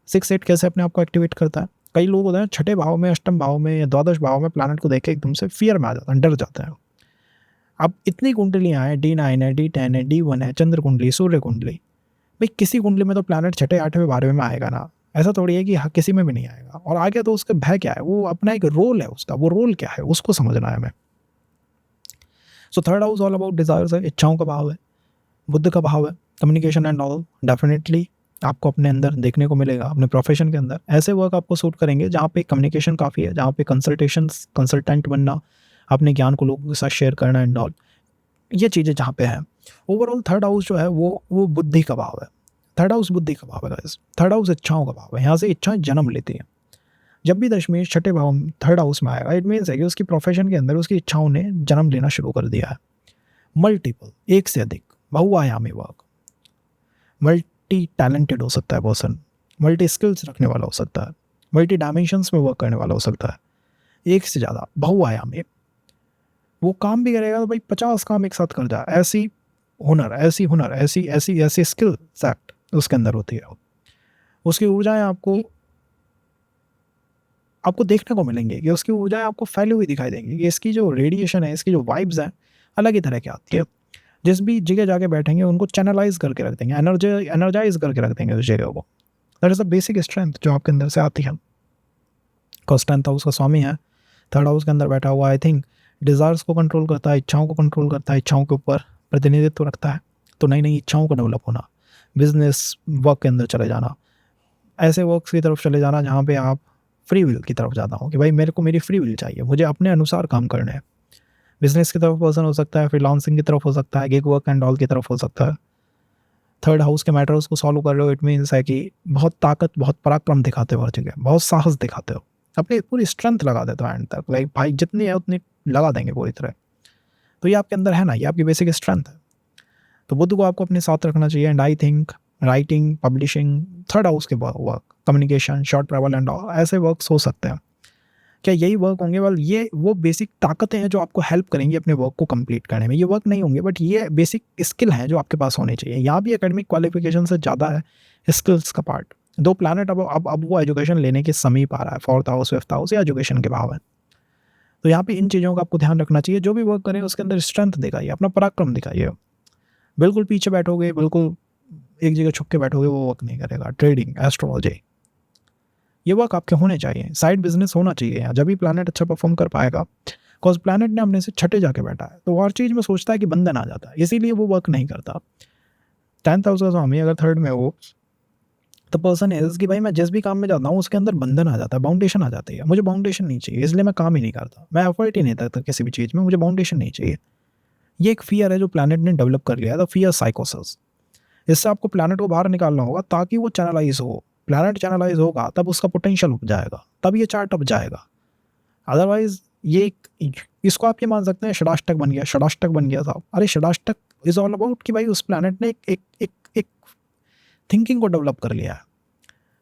Speaker 1: 6-8 कैसे अपने आप को एक्टिवेट करता है। कई लोग होते हैं छठे भाव में, अष्टम भाव में या द्वादश भाव में प्लैनेट को देख के एकदम से फियर में आ जाता है, डर जाता है। अब इतनी कुंडलियाँ हैं, D9 है, D10 है, D1 है, चंद्र कुंडली, सूर्य कुंडली, भाई किसी कुंडली में तो प्लैनेट छठे, आठवें, 12वें में आएगा ना, ऐसा थोड़ी है कि किसी में भी नहीं आएगा। और आ गया तो उसका भय क्या है, वो अपना एक रोल है उसका, वो रोल क्या है उसको समझना है हमें। So third house all about desires है, इच्छाओं का भाव है, बुद्ध का भाव है, कम्युनिकेशन एंड ऑल। डेफिनेटली आपको अपने अंदर देखने को मिलेगा, अपने प्रोफेशन के अंदर ऐसे वर्क आपको सूट करेंगे जहाँ पे कम्युनिकेशन काफ़ी है, जहाँ पे कंसल्टेंट बनना, अपने ज्ञान को लोगों के साथ शेयर करना एंड ऑल, ये चीज़ें जहाँ पे हैं। ओवरऑल थर्ड हाउस जो है वो बुद्धि का भाव है। थर्ड हाउस बुद्धि का भाव है गाइस। थर्ड हाउस इच्छाओं का भाव है, यहाँ से इच्छाएं जन्म लेती हैं। जब भी दशमेश छठे भाव थर्ड हाउस में आएगा, इट मीन्स है कि उसकी प्रोफेशन के अंदर उसकी इच्छाओं ने जन्म लेना शुरू कर दिया है। मल्टीपल, एक से अधिक, बहुआयामी वर्क, मल्टी टैलेंटेड हो सकता है पर्सन, मल्टी स्किल्स रखने वाला हो सकता है, मल्टी डायमेंशंस में वर्क करने वाला हो सकता है, एक से ज़्यादा, बहुआयामी। वो काम भी करेगा तो भाई 50 काम एक साथ कर जाए, ऐसी हुनर, ऐसी स्किल सेट उसके अंदर होती है। उसकी ऊर्जाएं आपको देखने को मिलेंगी, कि उसकी ऊर्जाएं आपको फैली हुई दिखाई देंगी, कि इसकी जो रेडिएशन है, इसकी जो वाइब्स हैं अलग ही तरह की आती है। जिस भी जगह जाके बैठेंगे उनको चैनलाइज करके रख देंगे, एनर्जाइज करके रख देंगे उस जगह को। That is the basic strength जो आपके अंदर से आती है। बिकॉज 10th हाउस का स्वामी है, थर्ड हाउस के अंदर बैठा हुआ, आई थिंक डिज़ायर्स को कंट्रोल करता है, इच्छाओं को कंट्रोल करता है, इच्छाओं के ऊपर प्रतिनिधित्व रखता है। तो नई नई इच्छाओं को डेवलप होना, बिजनेस वर्क के अंदर चले जाना, ऐसे वर्क्स की तरफ चले जाना जहाँ पे आप फ्री विल की तरफ जाता हूँ, कि भाई मेरे को मेरी फ्री विल चाहिए, मुझे अपने अनुसार काम करना है। बिजनेस की तरफ पर्सन हो सकता है, फ्रीलांसिंग की तरफ हो सकता है, गिग वर्क एंड ऑल की तरफ हो सकता है। थर्ड हाउस के मैटर्स को सॉल्व कर रहे हो, इट मीन्स है कि बहुत ताकत, बहुत पराक्रम दिखाते हो हर जगह, बहुत साहस दिखाते हो, अपनी पूरी स्ट्रेंथ लगा देते हो एंड तक, लाइक भाई जितनी है उतनी लगा देंगे पूरी तरह। तो ये आपके अंदर है ना, ये आपकी बेसिक स्ट्रेंथ है। तो बुद्ध को आपको अपने साथ रखना चाहिए। And I think writing, publishing, third house के work, communication, short travel and all, ऐसे वर्क्स हो सकते हैं। क्या यही वर्क होंगे? वाल ये वो बेसिक ताकतें हैं जो आपको हेल्प करेंगी अपने वर्क को कंप्लीट करने में। ये वर्क नहीं होंगे, बट ये बेसिक स्किल हैं जो आपके पास होनी चाहिए। यहाँ भी एकेडमिक क्वालिफिकेशन से ज़्यादा है स्किल्स का पार्ट। दो प्लैनेट अब वो एजुकेशन लेने के समीप आ रहा है, 4th हाउस, 5th हाउस, या एजुकेशन के भाव है। तो यहाँ पे इन चीज़ों का आपको ध्यान रखना चाहिए। जो भी वर्क करें उसके अंदर स्ट्रेंथ दिखाइए, अपना पराक्रम दिखाइए। बिल्कुल पीछे बैठोगे, बिल्कुल एक जगह छुप के बैठोगे, वो वर्क नहीं करेगा। ट्रेडिंग, एस्ट्रोलॉजी, ये वर्क आपके होने चाहिए। साइड बिजनेस होना चाहिए यहाँ, जब भी प्लैनेट अच्छा परफॉर्म कर पाएगा। बिकॉज प्लैनेट ने अपने से छठे जाके बैठा है, तो हर चीज़ में सोचता है कि बंधन आ जाता है, इसीलिए वो वर्क नहीं करता। 10th हाउस का स्वामी अगर थर्ड में हो तो पर्सन इज कि भाई मैं जिस भी काम में जाता हूँ उसके अंदर बंधन आ जाता है, बाउंडेशन आ जाती है। मुझे बाउंडेशन नहीं चाहिए, इसलिए मैं काम ही नहीं करता, मैं एफर्ट ही नहीं करता किसी भी चीज़ में, मुझे बाउंडेशन नहीं चाहिए। ये एक फियर है जो प्लैनेट ने डेवलप कर लिया है, द फियर साइकोसिस। इससे आपको प्लैनेट को बाहर निकालना होगा ताकि वो चैनलाइज हो। प्लैनेट चैनलाइज होगा तब उसका पोटेंशियल उठ जाएगा, तब ये चार्ट अप जाएगा। अदरवाइज ये इसको आप ये मान सकते हैं षडाष्टक बन गया, षडाष्टक बन गया साहब। अरे षडाष्टक इज ऑल अबाउट कि भाई उस प्लैनेट ने एक थिंकिंग को डेवलप कर लिया है।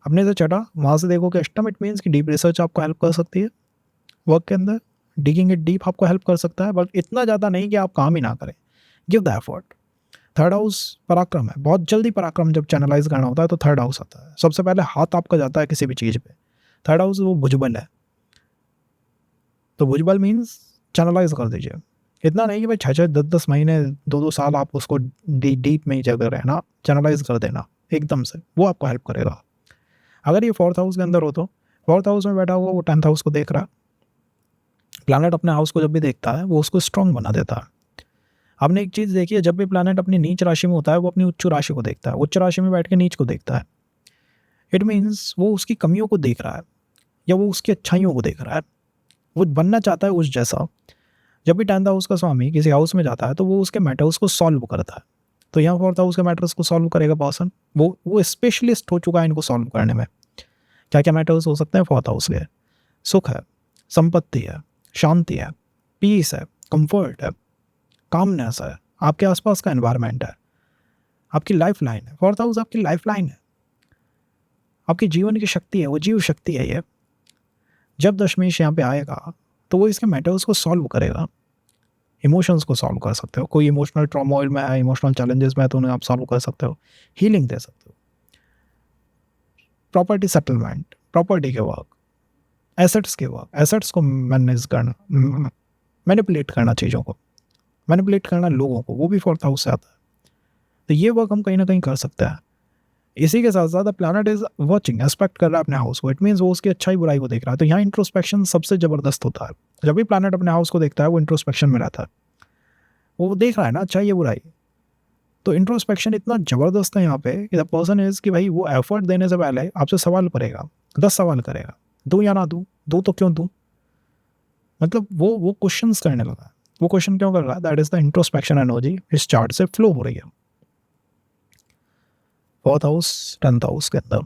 Speaker 1: अपने से चटा, वहाँ से देखो कि अष्टम, इट मीन्स कि डीप रिसर्च आपको हेल्प कर सकती है वर्क के अंदर, डिगिंग इट डीप आपको हेल्प कर सकता है, बट इतना ज़्यादा नहीं कि आप काम ही ना करें, give the effort. Third house पराक्रम है, बहुत जल्दी पराक्रम जब चैनलाइज करना होता है तो थर्ड हाउस आता है, सबसे पहले हाथ आपका जाता है किसी भी चीज़ पे। थर्ड हाउस वो भुजबल है, तो भुजबल मीन्स चैनलाइज कर दीजिए, इतना नहीं कि भाई 6-6 10-10 महीने 2-2 साल आप उसको डीप में ही जगह रहना, चैनलाइज कर देना एकदम से, वो आपको हेल्प करेगा। अगर ये फोर्थ हाउस के अंदर हो तो फोर्थ हाउस में बैठा हुआ वो 10th हाउस को देख रहा है, प्लैनेट अपने हाउस को जब भी देखता है वो उसको स्ट्रांग बना देता है। आपने एक चीज़ देखी है, जब भी प्लैनेट अपनी नीच राशि में होता है वो अपनी उच्च राशि को देखता है, उच्च राशि में बैठ के नीच को देखता है, इट मीन्स वो उसकी कमियों को देख रहा है या वो उसकी अच्छाइयों को देख रहा है, वो बनना चाहता है उस जैसा। जब भी 10th हाउस का स्वामी किसी हाउस में जाता है तो वो उसके मैटर्स को सॉल्व करता है, तो यहाँ फोर्थ हाउस के मैटर्स को सॉल्व करेगा पर्सन, वो स्पेशलिस्ट हो चुका है इनको सॉल्व करने में। क्या क्या मैटर्स हो सकते हैं फोर्थ हाउस के? सुख है, संपत्ति है, शांति है, पीस है, कंफर्ट है, कामनेस है, आपके आसपास का एनवायरनमेंट है, आपकी लाइफ लाइन है। फोर्थ हाउस आपकी लाइफ लाइन है, आपकी जीवन की शक्ति है, वो जीव शक्ति है। ये जब दशमेश यहाँ पे आएगा तो वो इसके मैटर्स को सॉल्व करेगा, इमोशंस को सॉल्व कर सकते हो, कोई इमोशनल ट्रॉमोइल में है, इमोशनल चैलेंजेस में है तो उन्हें आप सॉल्व कर सकते हो, हीलिंग दे सकते हो, प्रॉपर्टी सेटलमेंट, प्रॉपर्टी के वर्क, एसेट्स के वर्क, एसेट्स को मैनेज करना, मैनिपुलेट करना, चीज़ों को मैनिपुलेट करना, लोगों को, वो भी फोर्थ हाउस से आता है। तो ये वर्क हम कहीं ना कहीं कर सकते हैं। इसी के साथ साथ प्लैनेट इज वॉचिंग, एस्पेक्ट कर रहा है अपने हाउस को, इट मीन्स वो उसकी अच्छाई बुराई को देख रहा है। तो यहाँ इंट्रोस्पेक्शन सबसे ज़बरदस्त होता है, जब भी प्लैनेट अपने हाउस को देखता है वो इंट्रोस्पेक्शन में रहता है, वो देख रहा है ना अच्छाई या बुराई। तो इंट्रोस्पेक्शन इतना ज़बरदस्त है यहाँ पे कि द पर्सन इज कि भाई वो एफर्ट देने से पहले आपसे सवाल करेगा, 10 सवाल करेगा, दूँ या ना दूँ, दूँ तो क्यों दूँ, मतलब वो क्वेश्चंस करने लगा। वो क्वेश्चन क्यों कर रहा है? That is the introspection energy इस चार्ट से फ्लो हो रही है फोर्थ हाउस 10th हाउस के अंदर।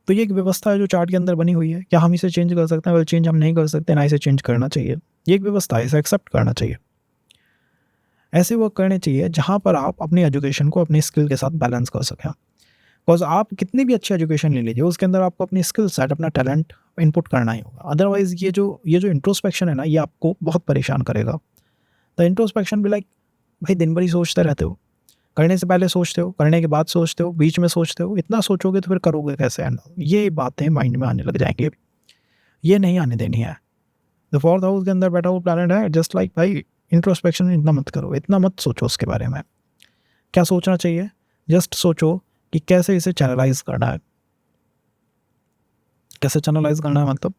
Speaker 1: तो ये एक व्यवस्था है जो चार्ट के अंदर बनी हुई है। क्या हम इसे चेंज कर सकते हैं? वेल, चेंज हम नहीं कर सकते, ना इसे चेंज करना चाहिए। ये एक व्यवस्था है, इसे एक्सेप्ट करना चाहिए। ऐसे वर्क करने चाहिए जहाँ पर आप अपनी एजुकेशन को अपनी स्किल के साथ बैलेंस कर सकें। बिकॉज आप कितनी भी अच्छी एजुकेशन ले लीजिए, उसके अंदर आपको अपनी स्किल सेट, अपना टैलेंट इनपुट करना ही होगा। अदरवाइज ये जो इंट्रोस्पेक्शन है ना, ये आपको बहुत परेशान करेगा। द इंट्रोस्पेक्शन भी लाइक, भाई दिन भर ही सोचते रहते हो, करने से पहले सोचते हो, करने के बाद सोचते हो, बीच में सोचते हो, इतना सोचोगे तो फिर करोगे कैसे? एंड ये बातें माइंड में आने लग जाएंगे, ये नहीं आने देनी है। द फोर्थ हाउस के अंदर बैठा हुआ प्लैनेट है, जस्ट लाइक भाई इंट्रोस्पेक्शन इतना मत करो, इतना मत सोचो उसके बारे में। क्या सोचना चाहिए? जस्ट सोचो कि कैसे इसे चैनलाइज करना है। कैसे चैनलाइज करना है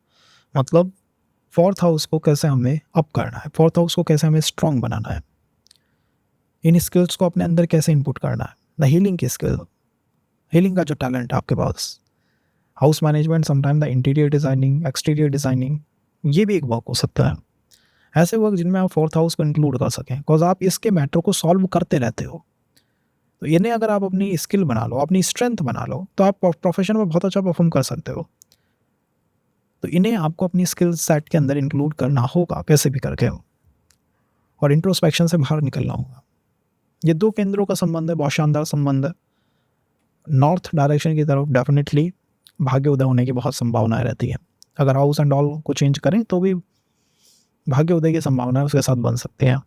Speaker 1: मतलब फोर्थ हाउस को कैसे हमें अप करना है, फोर्थ हाउस को कैसे हमें स्ट्रांग बनाना है, इन स्किल्स को अपने अंदर कैसे इनपुट करना है। द हीलिंग की स्किल, हीलिंग का जो टैलेंट है आपके पास, house management, sometime the interior designing, exterior designing, ये भी एक वर्क हो सकता है। ऐसे वर्क जिनमें आप फोर्थ हाउस को इंक्लूड कर सकें, बिकॉज आप इसके मैटर को सॉल्व करते रहते हो। तो इन्हें अगर आप अपनी स्किल बना लो, अपनी स्ट्रेंथ बना लो, तो आप प्रोफेशन में बहुत अच्छा परफॉर्म कर सकते हो। तो इन्हें आपको अपनी स्किल सेट के अंदर इंक्लूड करना होगा कैसे भी करके हो, और इंट्रोस्पेक्शन से बाहर निकलना होगा। ये दो केंद्रों का संबंध है, बहुत शानदार संबंध है। नॉर्थ डायरेक्शन की तरफ डेफिनेटली भाग्य उदय होने की बहुत संभावनाएं रहती है। अगर हाउस एंड ऑल को चेंज करें तो भी भाग्य उदय की संभावनाएं उसके साथ बन सकते हैं।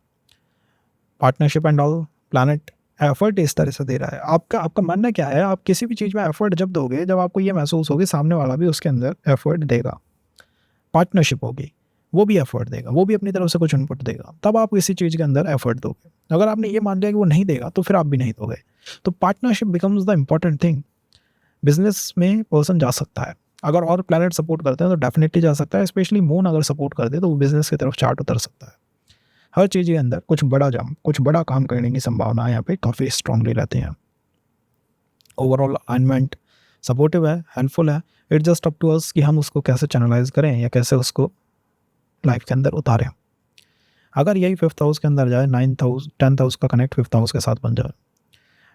Speaker 1: Partnership and all, planet effort इस तरह से दे रहा है। आपका मानना क्या है? आप किसी भी चीज़ में एफर्ट जब दोगे, जब आपको ये महसूस होगी सामने वाला भी उसके अंदर एफर्ट देगा, पार्टनरशिप होगी, वो भी एफर्ट देगा, वो भी अपनी तरफ से कुछ इनपुट देगा, तब आप किसी चीज़ के अंदर एफर्ट दोगे। अगर आपने ये मान लिया कि वो नहीं देगा तो फिर आप भी नहीं दोगे। तो partnership becomes the important thing. Business में पर्सन जा सकता है, अगर और प्लैनेट सपोर्ट करते हैं तो डेफिनेटली जा सकता है। स्पेशली मून अगर सपोर्ट कर दे तो वो बिजनेस की तरफ चार्ट उतर सकता है। हर चीज़ के अंदर कुछ बड़ा काम करने की संभावना यहाँ पे काफ़ी स्ट्रांगली रहती हैं। ओवरऑल अलाइनमेंट सपोर्टिव है, हेल्पफुल है। It's just up to us कि हम उसको कैसे चैनलाइज करें या कैसे उसको लाइफ के अंदर उतारें। अगर यही 5th हाउस के अंदर जाए, 9th हाउस 10th हाउस का कनेक्ट 5th हाउस के साथ बन जाए।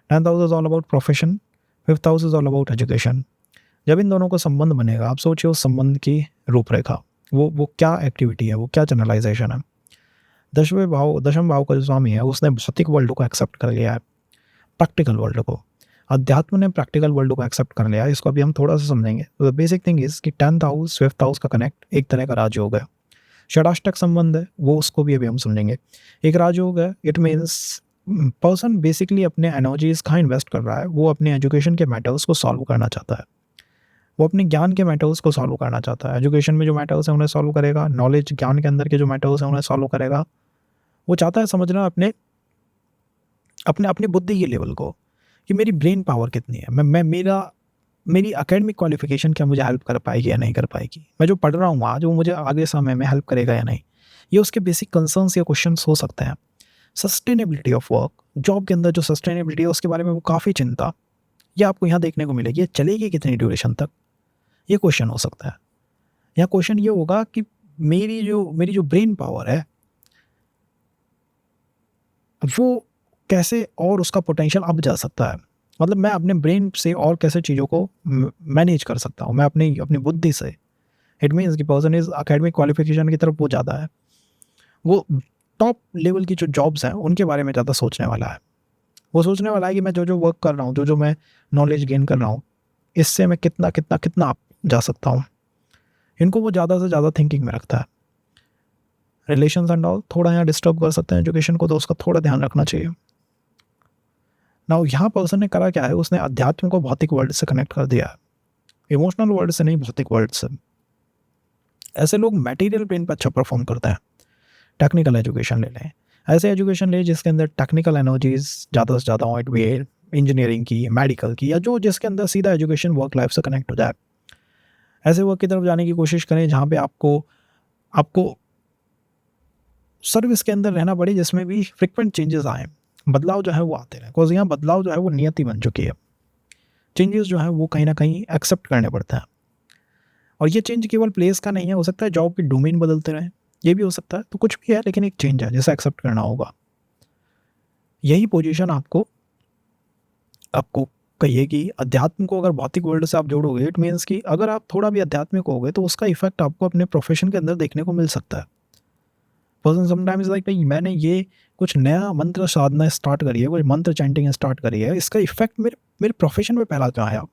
Speaker 1: 10th house is all about profession, 5th house is all about education. जब इन दोनों का संबंध बनेगा, आप सोचिए उस संबंध की रूपरेखा, वो क्या एक्टिविटी है, वो क्या चैनलाइजेशन है। दशम भाव का जो स्वामी है उसने भौतिक वर्ल्ड को एक्सेप्ट कर लिया है, प्रैक्टिकल वर्ल्ड को। अध्यात्म ने प्रैक्टिकल वर्ल्ड को एक्सेप्ट कर लिया, इसको अभी हम थोड़ा सा समझेंगे। तो द बेसिक थिंग इज कि 10th हाउस 5th हाउस का कनेक्ट एक तरह का राजयोग है। षडाष्टक संबंध है, वो उसको भी अभी हम समझेंगे। एक राजयोग है, इट मीन्स पर्सन बेसिकली अपने एनर्जीज कहाँ इन्वेस्ट कर रहा है, वो अपने एजुकेशन के मैटर्स को सॉल्व करना चाहता है, वो अपने ज्ञान के मैटर्स को सॉल्व करना चाहता है। एजुकेशन में जो मैटर्स हैं उन्हें सॉल्व करेगा, नॉलेज ज्ञान के अंदर के जो मैटर्स हैं उन्हें सॉल्व करेगा। वो चाहता है समझना अपने अपने अपनी बुद्धि के लेवल को, कि मेरी ब्रेन पावर कितनी है, मैं मेरी एकेडमिक क्वालिफिकेशन क्या मुझे हेल्प कर पाएगी या नहीं कर पाएगी, मैं जो पढ़ रहा हूँ आज वो मुझे आगे समय में हेल्प करेगा या नहीं। ये उसके बेसिक कंसर्न्स या क्वेश्चंस हो सकते हैं। सस्टेनेबिलिटी ऑफ वर्क, जॉब के अंदर जो सस्टेनेबिलिटी है उसके बारे में वो काफ़ी चिंता, ये आपको यहाँ देखने को मिलेगी। ये चलेगी कितनी ड्यूरेशन तक, ये क्वेश्चन हो सकता है। यहाँ क्वेश्चन ये होगा कि मेरी जो ब्रेन पावर है वो कैसे और उसका पोटेंशियल अप जा सकता है, मतलब मैं अपने ब्रेन से और कैसे चीज़ों को मैनेज कर सकता हूँ, मैं अपनी बुद्धि से। इट मीन्स कि पर्सन इज अकेडमिक क्वालिफिकेशन की तरफ वो ज़्यादा है, वो टॉप लेवल की जो जॉब्स हैं उनके बारे में ज़्यादा सोचने वाला है। वो सोचने वाला है कि मैं जो वर्क कर रहा हूँ, जो मैं नॉलेज गेन कर रहा हूँ, इससे मैं कितना कितना कितना up जा सकता हूँ। इनको वो ज़्यादा से ज़्यादा थिंकिंग में रखता है। रिलेशंस एंड ऑल थोड़ा यहाँ डिस्टर्ब कर सकते हैं एजुकेशन को, तो उसका थोड़ा ध्यान रखना चाहिए। नाउ यहाँ पर्सन ने करा क्या है, उसने अध्यात्म को भौतिक वर्ल्ड से कनेक्ट कर दिया है, इमोशनल वर्ल्ड से नहीं, भौतिक वर्ल्ड से। ऐसे लोग मटेरियल प्लेन पर अच्छा परफॉर्म करते हैं। टेक्निकल एजुकेशन ले लें, ऐसे एजुकेशन ले जिसके अंदर टेक्निकल एनर्जीज ज़्यादा से ज़्यादा हो, इट बी इंजीनियरिंग की, मेडिकल की, या जो जिसके अंदर सीधा एजुकेशन वर्क लाइफ से कनेक्ट हो जाए। ऐसे वर्क की तरफ जाने की कोशिश करें जहाँ पे आपको सर्विस के अंदर रहना पड़े, जिसमें भी फ्रिक्वेंट चेंजेस आए, बदलाव जो है वो आते रहे, बिकॉज यहाँ बदलाव जो है वो नियति बन चुकी है। चेंजेस जो है वो कहीं ना कहीं एक्सेप्ट करने पड़ते हैं, और ये चेंज केवल प्लेस का नहीं है, हो सकता है जॉब की डोमेन बदलते रहे, ये भी हो सकता है। तो कुछ भी है लेकिन एक चेंज है जिसे एक्सेप्ट करना होगा। यही पोजीशन आपको कहिए कि अध्यात्म को अगर भौतिक वर्ल्ड से आप जोड़ोगे, इट मीन्स कि अगर आप थोड़ा भी आध्यात्मिक हो गए तो उसका इफेक्ट आपको अपने प्रोफेशन के अंदर देखने को मिल सकता है। पर्सन समटाइम्स लाइक भाई मैंने ये कुछ नया मंत्र साधना स्टार्ट करी है, कोई मंत्र चैंटिंग स्टार्ट करी है, इसका इफेक्ट मेरे प्रोफेशन पे पहला क्यों आया,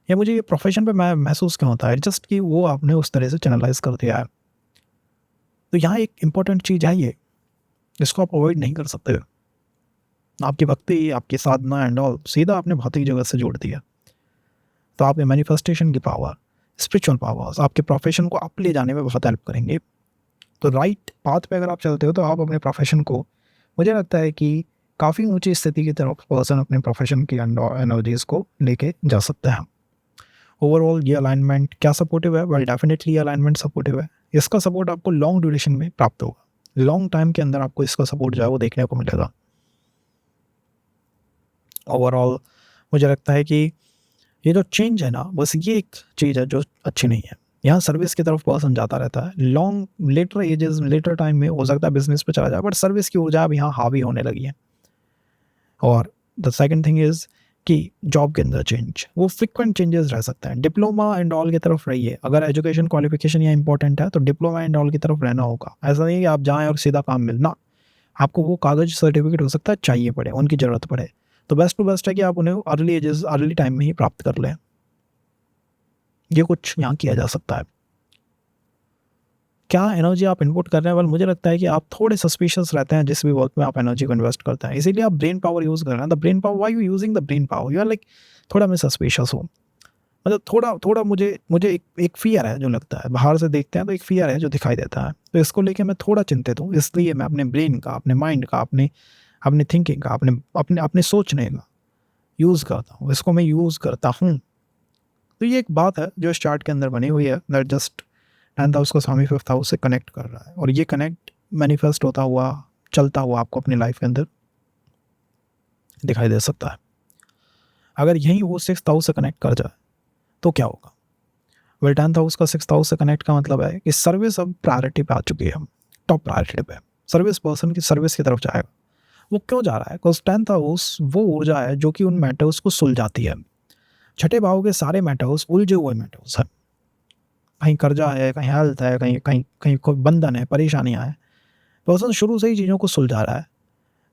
Speaker 1: या मुझे ये प्रोफेशन पे मैं महसूस क्यों होता है, जस्ट कि वो आपने उस तरह से चैनलाइज कर दिया है। तो यहाँ एक इंपॉर्टेंट चीज़ है ये, इसको आप अवॉइड नहीं कर सकते। आपकी भक्ति, आपकी साधना एंड ऑल सीधा आपने भौतिक जगत से जोड़ दिया। तो आपके मैनिफेस्टेशन की पावर, स्पिरिचुअल पावर्स आपके प्रोफेशन को अप ले जाने में बहुत हेल्प करेंगे। तो राइट पाथ पे अगर आप चलते हो तो आप अपने प्रोफेशन को, मुझे लगता है कि काफ़ी ऊंची स्थिति की तरफ पर्सन अपने प्रोफेशन की एनर्जीज को लेके जा सकते हैं। ओवरऑल ये अलाइनमेंट क्या सपोर्टिव है? वेल डेफिनेटली ये अलाइनमेंट सपोर्टिव है। इसका सपोर्ट आपको लॉन्ग ड्यूरेशन में प्राप्त होगा, लॉन्ग टाइम के अंदर आपको इसका सपोर्ट जो है वो देखने को मिलेगा। ओवरऑल मुझे लगता है कि ये जो चेंज है ना, बस ये एक चीज़ है जो अच्छी नहीं है। यहाँ सर्विस की तरफ पर्सन जाता रहता है, long later ages later time में हो सकता है बिजनेस पे चला जाए, बट सर्विस की ऊर्जा अब यहाँ हावी होने लगी है। और द सेकंड थिंग इज़ कि जॉब के अंदर चेंज, वो फ्रिक्वेंट चेंजेस रह सकते हैं। डिप्लोमा एंड ऑल की तरफ रहिए, अगर एजुकेशन क्वालिफिकेशन यहाँ इंपॉर्टेंट है तो डिप्लोमा एंड ऑल की तरफ रहना होगा। ऐसा नहीं कि आप जाएँ और सीधा काम मिलना, आपको वो कागज सर्टिफिकेट हो सकता है चाहिए पड़े, उनकी ज़रूरत पड़े, तो बेस्ट टू बेस्ट है कि आप उन्हें अर्ली एजेस अर्ली टाइम में ही प्राप्त कर लें। ये कुछ यहाँ किया जा सकता है। क्या एनर्जी आप इनपुट कर रहे हैं? वेल मुझे लगता है कि आप थोड़े सस्पिशियस रहते हैं जिस भी वर्क में आप एनर्जी को इन्वेस्ट करते हैं, इसीलिए आप ब्रेन पावर यूज़ कर रहे हैं। The brain power, why you using the brain power, you are like थोड़ा मैं सस्पिशियस हूँ, मतलब थोड़ा मुझे एक फियर है जो लगता है, बाहर से देखते हैं तो एक फियर है जो दिखाई देता है, तो इसको लेके मैं थोड़ा चिंतित हूँ। इसलिए मैं अपने ब्रेन का, अपने माइंड का, अपने थिंकिंग का, अपने सोचने का यूज़ करता हूँ, इसको मैं यूज़ करता हूँ। तो ये एक बात है जो इस चार्ट के अंदर बनी हुई है, दैट जस्ट 10th हाउस को स्वामी 5th हाउस से कनेक्ट कर रहा है, और ये कनेक्ट मैनिफेस्ट होता हुआ, चलता हुआ आपको अपनी लाइफ के अंदर दिखाई दे सकता है। अगर यही वो 6th हाउस से कनेक्ट कर जाए तो क्या होगा? वेल 10th हाउस का 6th हाउस से कनेक्ट का मतलब है कि सर्विस अब प्रायोरिटी पे आ चुकी है, टॉप प्रायोरिटी पे सर्विस, पर्सन की सर्विस की तरफ जाएगा। वो क्यों जा रहा है? बिकॉज 10th हाउस वो ऊर्जा है जो कि उन मैटर्स को सुलझाती है। छठे भाव के सारे मैटर्स उलझे हुए मैटर्स हैं, कहीं कर्जा है, कहीं हेल्थ है, कहीं कहीं कहीं कोई बंधन है, परेशानियाँ हैं, पर्सन शुरू से ही चीज़ों को सुलझा रहा है।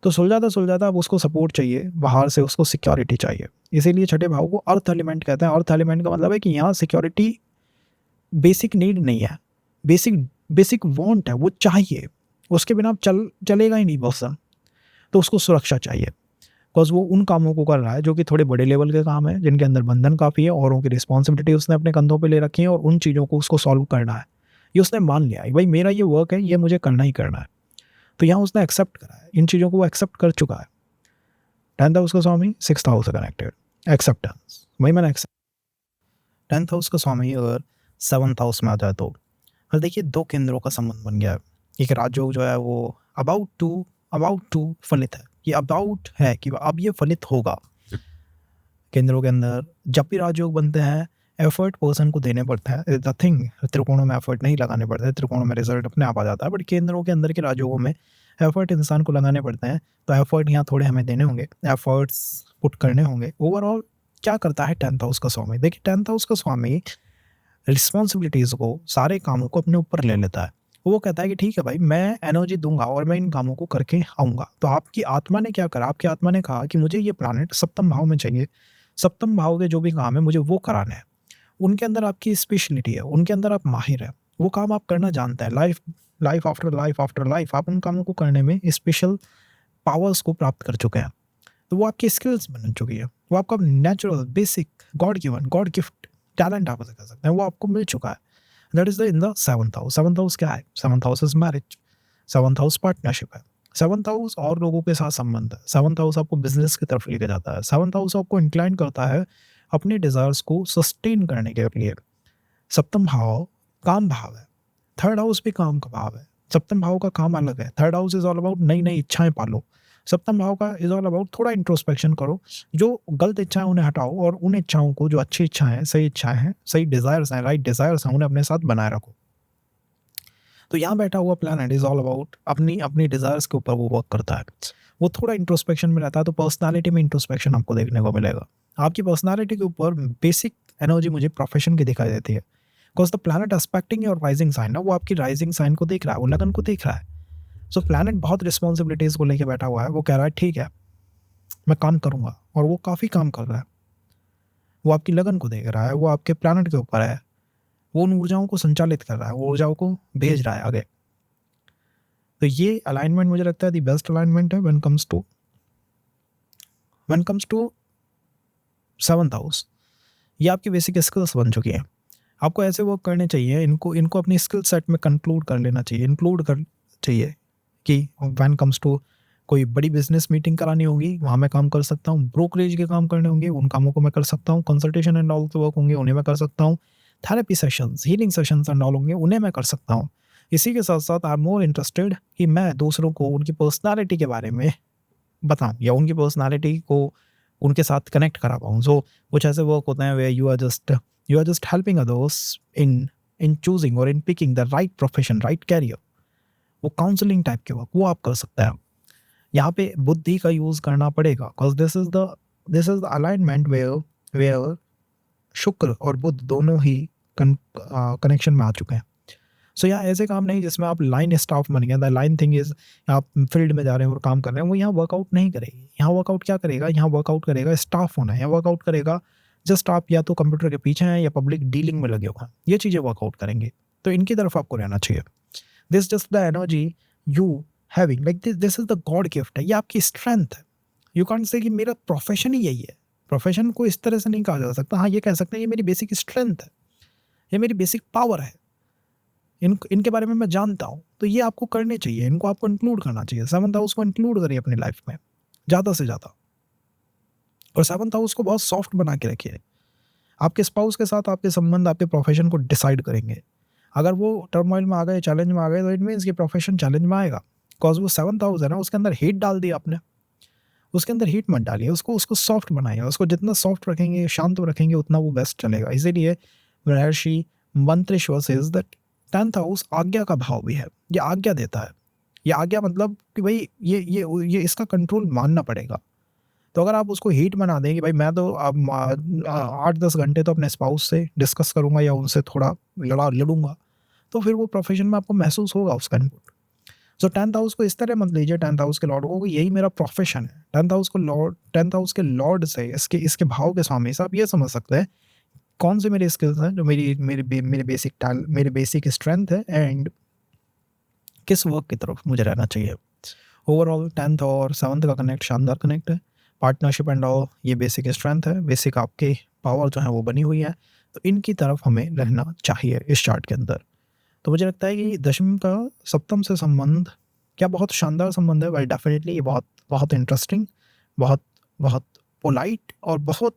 Speaker 1: तो सुलझाता अब उसको सपोर्ट चाहिए, बाहर से उसको सिक्योरिटी चाहिए। इसीलिए छठे भाव को अर्थ एलिमेंट कहते हैं। अर्थ एलिमेंट का मतलब है कि यहाँ सिक्योरिटी बेसिक नीड नहीं है, बेसिक बेसिक वांट है, वो चाहिए, उसके बिना चलेगा ही नहीं पर्सन। तो उसको सुरक्षा चाहिए, बिकॉज वो उन कामों को कर रहा है जो कि थोड़े बड़े लेवल के काम है, जिनके अंदर बंधन काफ़ी है, औरों की रिस्पॉन्सिबिलिटी उसने अपने कंधों पे ले रखी है और उन चीज़ों को उसको सॉल्व करना है। ये उसने मान लिया है, भाई मेरा ये वर्क है, ये मुझे करना ही करना है। तो यहाँ उसने एक्सेप्ट करा है, इन चीज़ों को वो एक्सेप्ट कर चुका है। 10th हाउस का स्वामी 6th हाउस से कनेक्टेड, एक्सेप्टेंस, वही मैंने एक्सेप्ट। 10th हाउस का स्वामी अगर 7th हाउस में आ जाए तो और देखिए दो केंद्रों का संबंध बन गया है। एक राजयोग जो है वो अबाउट टू फलित है, ये अबाउट है कि अब ये फलित होगा। केंद्रों के अंदर जब भी राजयोग बनते हैं एफर्ट पर्सन को देने पड़ता है, द थिंग, त्रिकोणों में एफर्ट नहीं लगाने पड़ते, त्रिकोणों में रिजल्ट अपने आप आ जाता है, बट केंद्रों के अंदर के राजयोगों में एफर्ट इंसान को लगाने पड़ते हैं। तो एफर्ट यहाँ थोड़े हमें देने होंगे, एफर्ट्स पुट करने होंगे। ओवरऑल क्या करता है 10th हाउस का स्वामी? देखिए 10th हाउस का स्वामी रिस्पॉन्सिबिलिटीज़ को, सारे कामों को अपने ऊपर ले लेता है। वो कहता है कि ठीक है भाई, मैं एनर्जी दूंगा और मैं इन कामों को करके आऊँगा। तो आपकी आत्मा ने क्या करा? आपकी आत्मा ने कहा कि मुझे ये प्लानट सप्तम भाव में चाहिए, सप्तम भाव के जो भी काम है मुझे वो कराने हैं। उनके अंदर आपकी स्पेशलिटी है, उनके अंदर आप माहिर हैं, वो काम आप करना जानते हैं। लाइफ आफ्टर लाइफ आप उन कामों को करने में स्पेशल पावर्स को प्राप्त कर चुके हैं। तो वो आपकी स्किल्स बन चुकी है, वो आपका natural basic God given God gift talent आप उसे कह सकते हैं, वो आपको मिल चुका है। That is the in the 7th house. 7th house क्या है? 7th house is marriage, 7th house partnership है, 7th हाउस और लोगों के साथ संबंध है, 7th हाउस आपको बिजनेस की तरफ लेके जाता है, 7th हाउस आपको इंक्लाइन करता है अपने डिजायर्स को सस्टेन करने के लिए। सप्तम भाव काम भाव है, 3rd हाउस भी काम का भाव है। सप्तम भाव का काम अलग है। 3rd house is all about नई नई इच्छाएं पालो। सप्तम भाव का इज ऑल अबाउट थोड़ा इंट्रोस्पेक्शन करो, जो गलत इच्छाएं उन्हें हटाओ और उन इच्छाओं को, जो अच्छी इच्छाएं हैं, सही डिजायर्स हैं, राइट डिजायर्स हैं, उन्हें अपने साथ बनाए रखो। तो यहाँ बैठा हुआ प्लैनेट इज ऑल अबाउट अपनी अपनी डिजायर्स के ऊपर वो वर्क करता है। वो थोड़ा इंट्रोस्पेक्शन में रहता है, तो पर्सनालिटी में इंट्रोस्पेक्शन आपको देखने को मिलेगा। आपकी पर्सनालिटी के ऊपर बेसिक एनर्जी मुझे प्रोफेशन की दिखाई देती है, because the planet expecting your rising sign ना, वो आपकी राइजिंग साइन को देख रहा है, वो लगन को देख रहा है। सो प्लैनेट बहुत रिस्पॉन्सिबिलिटीज़ को लेके बैठा हुआ है। वो कह रहा है ठीक है मैं काम करूँगा, और वो काफ़ी काम कर रहा है। वो आपकी लगन को देख रहा है, वो आपके प्लैनेट के ऊपर है, वो उन ऊर्जाओं को संचालित कर रहा है, वो ऊर्जाओं को भेज रहा है आगे। तो ये अलाइनमेंट मुझे लगता है दी बेस्ट अलाइनमेंट है when comes to 7th house. ये आपकी बेसिक स्किल्स बन चुकी हैं। आपको ऐसे वर्क करने चाहिए, इनको अपनी स्किल सेट में इंक्लूड कर लेना चाहिए कि व्हेन कम्स टू कोई बड़ी बिजनेस मीटिंग करानी होगी, वहाँ मैं काम कर सकता हूँ। ब्रोकरेज के काम करने होंगे, उन कामों को मैं कर सकता हूँ। कंसल्टेशन एंड ऑल के वर्क होंगे, उन्हें मैं कर सकता हूँ। Therapy sessions, healing sessions and all होंगे, उन्हें मैं कर सकता हूँ। इसी के साथ साथ आई एम मोर इंटरेस्टेड कि मैं दूसरों को उनकी पर्सनालिटी के बारे में बताऊँ, या उनकी पर्सनालिटी को उनके साथ कनेक्ट करा पाऊँ। सो कुछ ऐसे वर्क होते हैं वे you are just helping others in choosing और in picking the right profession, right career. वो काउंसलिंग टाइप के वर्क वो आप कर सकते हैं। यहाँ पे बुद्धि का यूज करना पड़ेगा, because this is the alignment where Shukra और बुध दोनों ही कनेक्शन में आ चुके हैं। सो यहाँ ऐसे काम नहीं जिसमें आप लाइन स्टाफ बन गया। द लाइन थिंग इज आप फील्ड में जा रहे हैं और काम कर रहे हैं, वो यहाँ वर्कआउट नहीं करेगी। यहाँ वर्कआउट क्या करेगा? यहाँ वर्कआउट करेगा स्टाफ होना है। यहाँ वर्कआउट करेगा जस्ट आप या तो कंप्यूटर के पीछे हैं या पब्लिक डीलिंग में लगे हुए हैं, ये चीज़ें वर्कआउट करेंगे। तो इनकी तरफ आपको रहना चाहिए। This just the energy you having, like this is the God gift है, ये आपकी स्ट्रेंथ है। यू कांट से कि मेरा प्रोफेशन ही यही है। प्रोफेशन को इस तरह से नहीं कहा जा सकता। हाँ, ये कह सकते हैं ये मेरी बेसिक स्ट्रेंथ है, ये मेरी बेसिक पावर है, इनके बारे में मैं जानता हूँ। तो ये आपको करने चाहिए, इनको आपको इंक्लूड करना चाहिए। 7th हाउस को इंक्लूड करिए अपनी लाइफ में ज़्यादा से ज़्यादा, और 7th हाउस को बहुत सॉफ्ट बना के रखिए। आपके स्पाउस के साथ आपके संबंध आपके प्रोफेशन को डिसाइड करेंगे। अगर वो टर्मोइल में आ गए, चैलेंज में आ गए, तो इट मीन्स कि प्रोफेशन चैलेंज में आएगा। बिकॉज वो 7th हाउस है ना, उसके अंदर हीट डाल दिया आपने, उसके अंदर हीट मत डालिए, उसको सॉफ्ट बनाइए। उसको जितना सॉफ्ट रखेंगे, शांत रखेंगे, उतना वो बेस्ट चलेगा। इसीलिए महर्षि Mantreshwar says that 10th house आज्ञा का भाव भी है। ये आज्ञा देता है। ये आज्ञा मतलब कि भाई ये इसका कंट्रोल मानना पड़ेगा। तो अगर आप उसको हीट बना दें कि भाई मैं तो अब 8-10 घंटे तो अपने स्पाउस से डिस्कस करूंगा या उनसे थोड़ा लड़ूंगा, तो फिर वो प्रोफेशन में आपको महसूस होगा उसका इनपुट। सो 10th हाउस को इस तरह मत लीजिए 10th हाउस के लॉर्ड को कि यही मेरा प्रोफेशन है। 10th हाउस के लॉर्ड से इसके इसके भाव के स्वामी से आप ये समझ सकते हैं कौन से मेरे स्किल्स हैं जो मेरे बेसिक स्ट्रेंथ है एंड किस वर्क की तरफ मुझे रहना चाहिए। ओवरऑल 10th और 7th का कनेक्ट शानदार कनेक्ट है। पार्टनरशिप एंड ऑल ये बेसिक स्ट्रेंथ है, बेसिक आपके पावर जो है वो बनी हुई है, तो इनकी तरफ हमें रहना चाहिए इस चार्ट के अंदर। तो मुझे लगता है कि दशम का सप्तम से संबंध क्या बहुत शानदार संबंध है। वेल डेफिनेटली ये बहुत बहुत इंटरेस्टिंग, बहुत बहुत पोलाइट और बहुत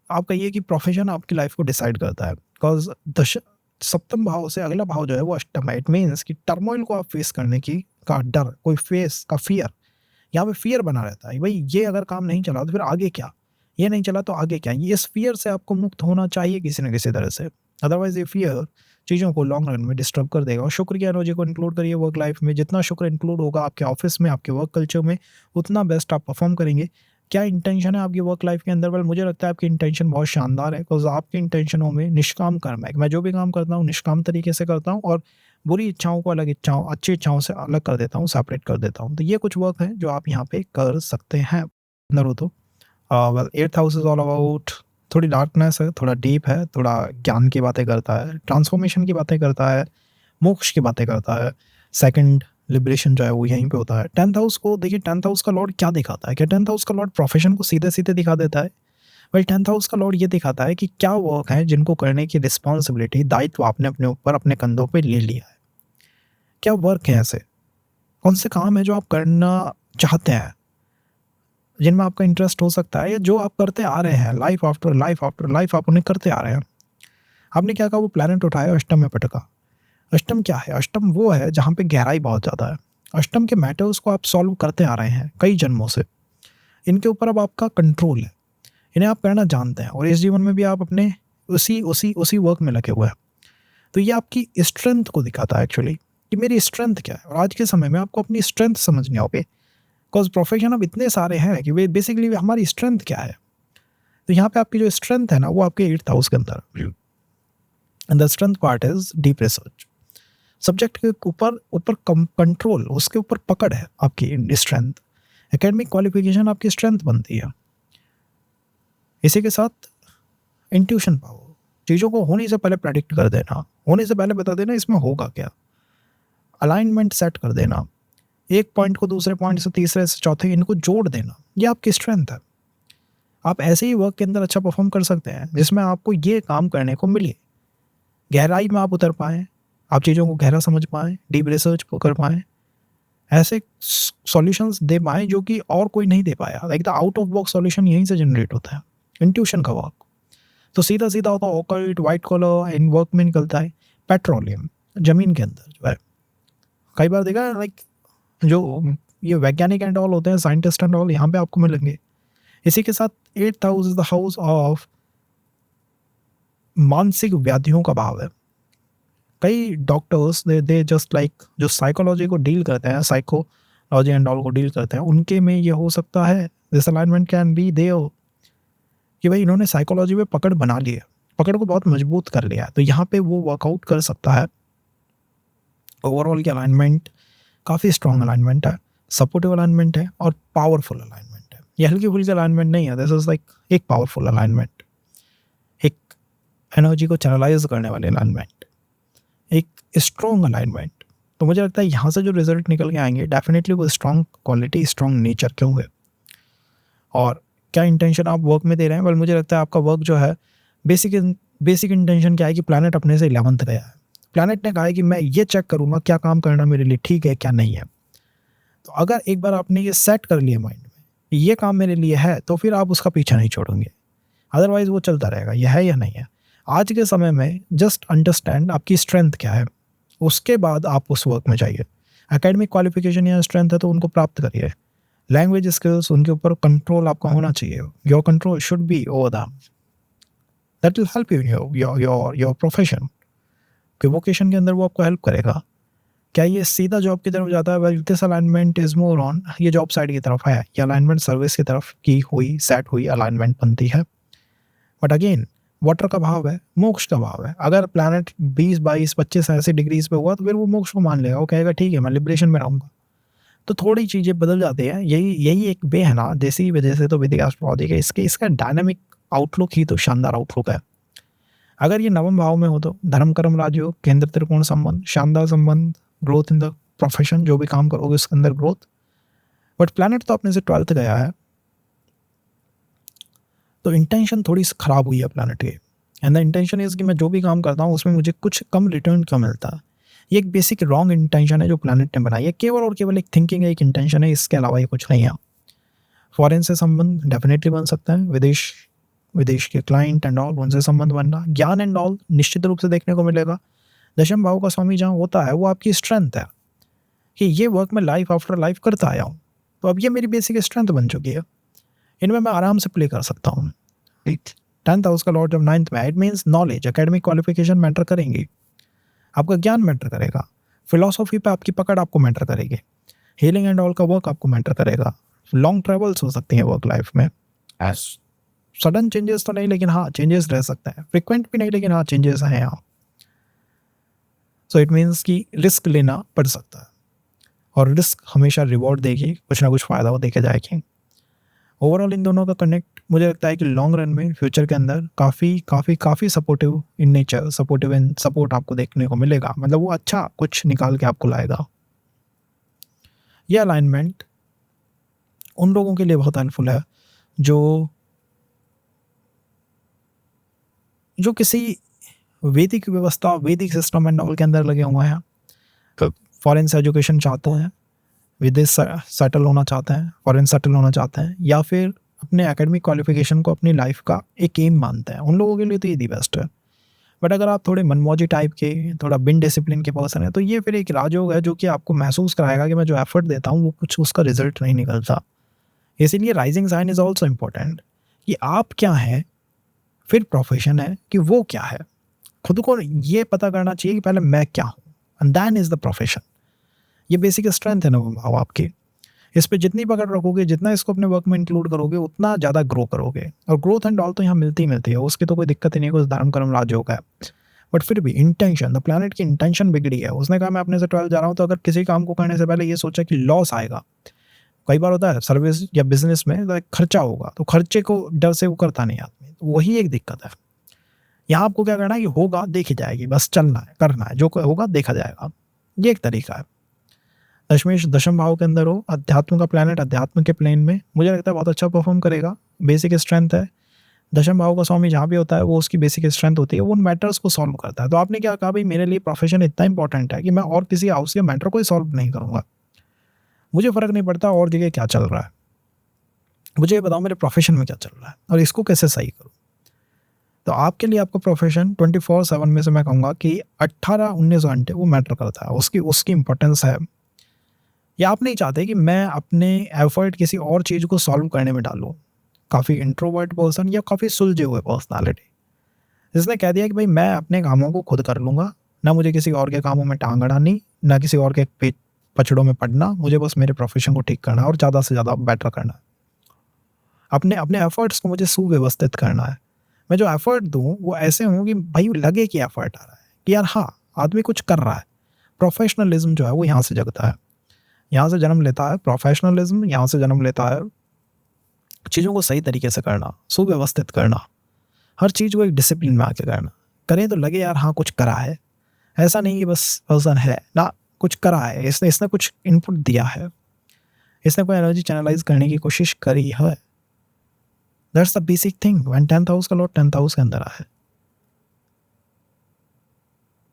Speaker 1: आप कहिए कि प्रोफेशन आपकी लाइफ को डिसाइड करता है। बिकॉज सप्तम भाव से अगला भाव जो है वो अष्टम है। इट मीन्स कि टर्मोइल को आप फेस करने की का डर, कोई फेस का फियर, यहाँ पे फियर बना रहता है। भाई ये अगर काम नहीं चला तो फिर आगे क्या, ये नहीं चला तो आगे क्या, ये इस फियर से आपको मुक्त होना चाहिए किसी न किसी तरह से। अदरवाइज ये फियर चीज़ों को लॉन्ग रन में डिस्टर्ब कर देगा। और शुक्र की एनर्जी को इंक्लूड करिए वर्क लाइफ में। जितना शुक्र इंक्लूड होगा आपके ऑफिस में, आपके वर्क कल्चर में, उतना बेस्ट आप परफॉर्म करेंगे। क्या इंटेंशन है आपकी वर्क लाइफ के अंदर? वेल मुझे लगता है आपकी इंटेंशन बहुत शानदार है, बिकॉज आपकी इंटेंशनों में निष्काम कर्म है। मैं जो भी काम करता हूँ निष्काम तरीके से करता हूँ और बुरी इच्छाओं को अलग इच्छाओं, अच्छी इच्छाओं से अलग कर देता हूँ, सेपरेट कर देता हूँ। तो ये कुछ वर्क है जो आप यहाँ पे कर सकते हैं नरुतो। Well 8th house is all about थोड़ी डार्कनेस है, थोड़ा डीप है, थोड़ा ज्ञान की बातें करता है, ट्रांसफॉर्मेशन की बातें करता है, मोक्ष की बातें करता है। सेकंड लिबरेशन जो है वो यहीं पे होता है। 10th हाउस को देखिए, 10th हाउस का लॉर्ड क्या दिखाता है? क्या 10th हाउस का लॉर्ड प्रोफेशन को सीधे सीधे दिखा देता है? वेल 10th हाउस का लॉर्ड ये दिखाता है कि क्या वर्क है जिनको करने की रिस्पॉन्सिबिलिटी, दायित्व आपने अपने ऊपर, अपने कंधों पे ले लिया है। क्या वर्क है ऐसे, कौन से काम है जो आप करना चाहते हैं, जिनमें आपका इंटरेस्ट हो सकता है, या जो आप करते आ रहे हैं life after life after life, आप उन्हें करते आ रहे हैं। आपने क्या कहा? वो प्लैनेट उठाया, अष्टम में पटका। अष्टम क्या है? अष्टम वो है जहाँ पे गहराई बहुत ज़्यादा है। अष्टम के मैटर्स को आप सॉल्व करते आ रहे हैं कई जन्मों से। इनके ऊपर अब आपका कंट्रोल है, इन्हें आप करना जानते हैं, और इस जीवन में भी आप अपने उसी उसी उसी वर्क में लगे हुए हैं। तो ये आपकी स्ट्रेंथ को दिखाता है एक्चुअली कि मेरी स्ट्रेंथ क्या है। और आज के समय में आपको अपनी स्ट्रेंथ समझनी होगी, बिकॉज प्रोफेशन अब इतने सारे हैं कि वे बेसिकली हमारी स्ट्रेंथ क्या है। तो यहाँ पे आपकी जो स्ट्रेंथ है ना वो आपके 8th हाउस के अंदर, and the strength part is deep research. Subject के ऊपर ऊपर कंट्रोल, उसके ऊपर पकड़ है आपकी स्ट्रेंथ। एकेडमिक क्वालिफिकेशन आपकी स्ट्रेंथ बनती है। इसी के साथ इंट्यूशन पावर, चीज़ों को होने से पहले प्रेडिक्ट कर देना, होने से पहले बता देना इसमें होगा क्या। अलाइनमेंट सेट कर देना, एक पॉइंट को दूसरे पॉइंट से, तीसरे से चौथे, इनको जोड़ देना, ये आपकी स्ट्रेंथ है। आप ऐसे ही वर्क के अंदर अच्छा परफॉर्म कर सकते हैं जिसमें आपको ये काम करने को मिले, गहराई में आप उतर पाएँ, आप चीज़ों को गहरा समझ पाएँ, डीप रिसर्च कर पाएँ, ऐसे सॉल्यूशंस दे पाएँ जो कि और कोई नहीं दे पाया। Like the out of box solution यहीं से जनरेट होता है, इंट्यूशन का वर्क। तो सीधा सीधा होता है occult, white collar in work में निकलता है पेट्रोलियम, जमीन के अंदर जो है। कई बार देखा है लाइक जो ये वैज्ञानिक एंड ऑल होते हैं, साइंटिस्ट एंड ऑल, यहाँ पे आपको मिलेंगे। इसी के साथ 8th house is the house of मानसिक व्याधियों का भाव है। कई डॉक्टर्स दे जस्ट लाइक जो साइकोलॉजी को डील करते हैं, साइकोलॉजी एंड ऑल को डील करते हैं, उनके में ये हो सकता है this alignment can be there कि भाई इन्होंने साइकोलॉजी में पकड़ बना ली है, पकड़ को बहुत मजबूत कर लिया है, तो यहाँ पे वो वर्कआउट कर सकता है। ओवरऑल की अलाइनमेंट काफ़ी स्ट्रॉन्ग अलाइनमेंट है, सपोर्टिव अलाइनमेंट है और पावरफुल अलाइनमेंट है। ये हल्की फुल्की अलाइनमेंट नहीं है, दिस इज लाइक एक पावरफुल अलाइनमेंट, एक एनर्जी को चैनलाइज करने वाले अलाइनमेंट, एक स्ट्रॉन्ग अलाइनमेंट। तो मुझे लगता है यहाँ से जो रिजल्ट निकल के आएंगे डेफिनेटली वो स्ट्रॉन्ग क्वालिटी, स्ट्रॉन्ग नेचर क्यों है, और क्या इंटेंशन आप वर्क में दे रहे हैं। बल मुझे लगता है आपका वर्क जो है बेसिक इंटेंशन क्या है कि प्लैनेट अपने से 11th गया है। प्लैनेट ने कहा है कि मैं ये चेक करूँगा क्या काम करना मेरे लिए ठीक है क्या नहीं है। तो अगर एक बार आपने ये सेट कर लिया माइंड में कि ये काम मेरे लिए है, तो फिर आप उसका पीछा नहीं छोड़ेंगे, अदरवाइज वो चलता रहेगा, यह है या नहीं है। आज के समय में जस्ट अंडरस्टैंड आपकी स्ट्रेंथ क्या है, उसके बाद आप उस वर्क में जाइए। एकेडमिक क्वालिफिकेशन या स्ट्रेंथ है तो उनको प्राप्त करिए। लैंग्वेज स्किल्स, उनके ऊपर कंट्रोल आपका होना चाहिए। Your control should be over them, that will help you in your profession कि वोकेशन के अंदर वो आपको हेल्प करेगा। क्या ये सीधा जॉब की तरफ जाता है? Well this alignment is more on, ये जॉब साइड की तरफ है, ये अलाइनमेंट सर्विस की तरफ की हुई सेट हुई अलाइनमेंट बनती है। बट अगेन वाटर का भाव है, मोक्ष का भाव है। अगर प्लैनेट 20, 22, 25 ऐसे डिग्रीज पे हुआ तो फिर वो मोक्ष को मान लेगा, वो कहेगा ठीक है मैं लिबरेशन में रहूँगा। तो थोड़ी चीज़ें बदल जाती हैं, यही एक वे है ना, देसी वजह से तो वैदिक एस्ट्रोलॉजी का इसका डायनामिक आउटलुक ही तो शानदार आउटलुक है। अगर ये नवम भाव में हो तो धर्म कर्म राजयोग, केंद्र त्रिकोण संबंध, शानदार संबंध, ग्रोथ इन द प्रोफेशन, जो भी काम करोगे उसके अंदर ग्रोथ। बट प्लैनेट तो अपने से 12th गया है, तो इंटेंशन थोड़ी सी खराब हुई है प्लैनेट की। एंड द इंटेंशन इज कि मैं जो भी काम करता हूँ उसमें मुझे कुछ कम रिटर्न क्यों मिलता है। ये एक बेसिक रॉन्ग इंटेंशन है जो प्लैनेट ने बनाई है, केवल और केवल एक थिंकिंग है, एक इंटेंशन है, इसके अलावा ये कुछ नहीं है। फॉरेन से संबंध डेफिनेटली बन सकता है, विदेश के क्लाइंट एंड ऑल, उनसे संबंध बनना, ज्ञान एंड ऑल निश्चित रूप से देखने को मिलेगा। दशम भाव का स्वामी जहाँ होता है वो आपकी स्ट्रेंथ है कि ये वर्क मैं लाइफ आफ्टर लाइफ करता आया हूँ, तो अब ये मेरी बेसिक स्ट्रेंथ बन चुकी है, इनमें मैं आराम से प्ले कर सकता हूँ। 10th हाउस का लॉर्ड जब 9th में, it means knowledge, academic qualification matter करेंगी, आपका ज्ञान मैटर करेगा, फिलॉसफी पे आपकी पकड़ आपको मैटर करेगी, हीलिंग एंड ऑल का वर्क आपको मैटर करेगा, लॉन्ग ट्रेवल्स हो सकती हैं वर्क लाइफ में। सडन चेंजेस तो नहीं, लेकिन हाँ चेंजेस रह सकते हैं, फ्रिक्वेंट भी नहीं लेकिन हाँ चेंजेस हैं यहाँ। सो इट मीन्स कि रिस्क लेना पड़ सकता है, और रिस्क हमेशा रिवॉर्ड देगी, कुछ ना कुछ फ़ायदा वो देके जाएगी। ओवरऑल इन दोनों का कनेक्ट मुझे लगता है कि लॉन्ग रन में फ्यूचर के अंदर काफ़ी supportive in nature, supportive in support आपको देखने को मिलेगा, मतलब वो अच्छा कुछ निकाल के आपको लाएगा। ये अलाइनमेंट उन लोगों के लिए बहुत हेल्पफुल है जो किसी वैदिक व्यवस्था, वैदिक सिस्टम एंड ऑल के अंदर लगे हुए हैं, फॉरेन से एजुकेशन चाहते हैं, विदेश सेटल होना चाहते हैं, फॉरेन सेटल होना चाहते हैं, या फिर अपने एकेडमिक क्वालिफिकेशन को अपनी लाइफ का एक एम मानते हैं, उन लोगों के लिए तो ये दी बेस्ट है। बट अगर आप थोड़े मनमौजी टाइप के, थोड़ा बिन डिसिप्लिन के पर्सन है, तो ये फिर एक राजयोग है जो कि आपको महसूस कराएगा कि मैं जो एफर्ट देता हूँ वो कुछ उसका रिजल्ट नहीं निकलता। इसीलिए rising sign is also important, कि आप क्या हैं, फिर प्रोफेशन है कि वो क्या है। खुद को ये पता करना चाहिए कि पहले मैं क्या हूँ, and then is the profession. ये बेसिक स्ट्रेंथ है ना भाव आपकी, इस पर जितनी पकड़ रखोगे, जितना इसको अपने वर्क में इंक्लूड करोगे, उतना ज़्यादा ग्रो करोगे। और ग्रोथ एंड ऑल तो यहाँ मिलती है, उसकी तो कोई दिक्कत ही नहीं, कुछ धर्म कर्म राजयोग है। बट फिर भी इंटेंशन, द प्लैनेट की इंटेंशन बिगड़ी है। उसने कहा मैं अपने से 12 जा रहा हूँ, तो अगर किसी काम को करने से पहले ये सोचा कि लॉस आएगा, कई बार होता है सर्विस या बिजनेस में खर्चा होगा, तो खर्चे को डर से वो करता नहीं आदमी, तो वही एक दिक्कत है। यहाँ आपको क्या करना है कि होगा देखी जाएगी, बस चलना है, करना है, जो होगा देखा जाएगा, ये एक तरीका है। दशमेश दशम भाव के अंदर हो, अध्यात्म का प्लैनेट अध्यात्म के प्लेन में, मुझे लगता है बहुत अच्छा परफॉर्म करेगा, बेसिक स्ट्रेंथ है। दशम भाव का स्वामी जहाँ भी होता है वो उसकी बेसिक स्ट्रेंथ होती है, वो उन मैटर्स को सॉल्व करता है। तो आपने क्या कहा, भाई मेरे लिए प्रोफेशन इतना इंपॉर्टेंट है कि मैं और किसी हाउस के मैटर को ही सॉल्व नहीं करूँगा, मुझे फ़र्क नहीं पड़ता और जगह क्या चल रहा है, मुझे ये बताओ मेरे प्रोफेशन में क्या चल रहा है और इसको कैसे सही करूँ। तो आपके लिए आपका प्रोफेशन 24/7 में से मैं कहूँगा कि 18-19 घंटे वो मैटर करता है, उसकी इंपॉर्टेंस है। या आप नहीं चाहते कि मैं अपने एफर्ट किसी और चीज़ को सॉल्व करने में डालूँ, काफ़ी इंट्रोवर्ट पर्सन या काफ़ी सुलझे हुए पर्सनालिटी, जिसने कह दिया कि भाई मैं अपने कामों को खुद कर लूँगा, ना मुझे किसी और के कामों में टांग अड़ानी, ना किसी और के पचड़ों में पड़ना, मुझे बस मेरे प्रोफेशन को ठीक करना और ज़्यादा से ज़्यादा बेटर करना, अपने अपने एफर्ट्स को मुझे सुव्यवस्थित करना है। मैं जो एफर्ट दूँ वो ऐसे हों कि भाई लगे कि एफर्ट आ रहा है, कि यार हाँ आदमी कुछ कर रहा है। प्रोफेशनलिज्म जो है वो यहाँ से जगता है, यहाँ से जन्म लेता है प्रोफेशनलिज्म, यहाँ से जन्म लेता है चीज़ों को सही तरीके से करना, सुव्यवस्थित करना, हर चीज़ को एक डिसिप्लिन में आके करना। करें तो लगे यार हाँ कुछ करा है, ऐसा नहीं कि बस पर्सन है ना, कुछ करा है, इसने कुछ इनपुट दिया है, इसने कोई एनर्जी चैनलाइज करने की कोशिश करी है। That's the basic thing. When 10th house का लॉर्ड 10th हाउस के अंदर है,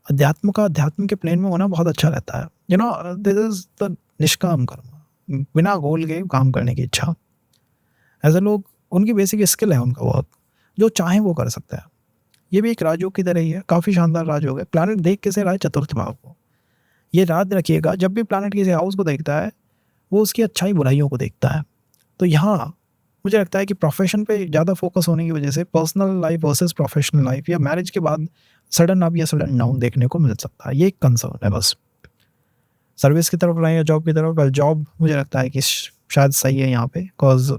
Speaker 1: अध्यात्म के प्लेन में होना बहुत अच्छा रहता है। You know this is the निष्काम कर्म, बिना गोल के काम करने की इच्छा। ऐसे लोग, उनकी बेसिक स्किल है उनका वर्क, जो चाहे वो कर सकता है। ये भी एक राजयोग की तरह ही है, काफ़ी शानदार राजयोग है। प्लैनेट देख किसे रहा है, चतुर्थ भाव को। ये याद रखिएगा, जब भी प्लैनेट किसी हाउस को देखता है वो उसकी अच्छाई बुराइयों को देखता है। तो यहाँ मुझे लगता है कि प्रोफेशन पे ज़्यादा फोकस होने की वजह से personal life versus professional life या मैरिज के बाद सडन अप या सडन डाउन देखने को मिल सकता है। ये एक कंसर्न है बस। सर्विस की तरफ रहें या जॉब की तरफ, जॉब मुझे लगता है कि शायद सही है यहाँ पे, बिकॉज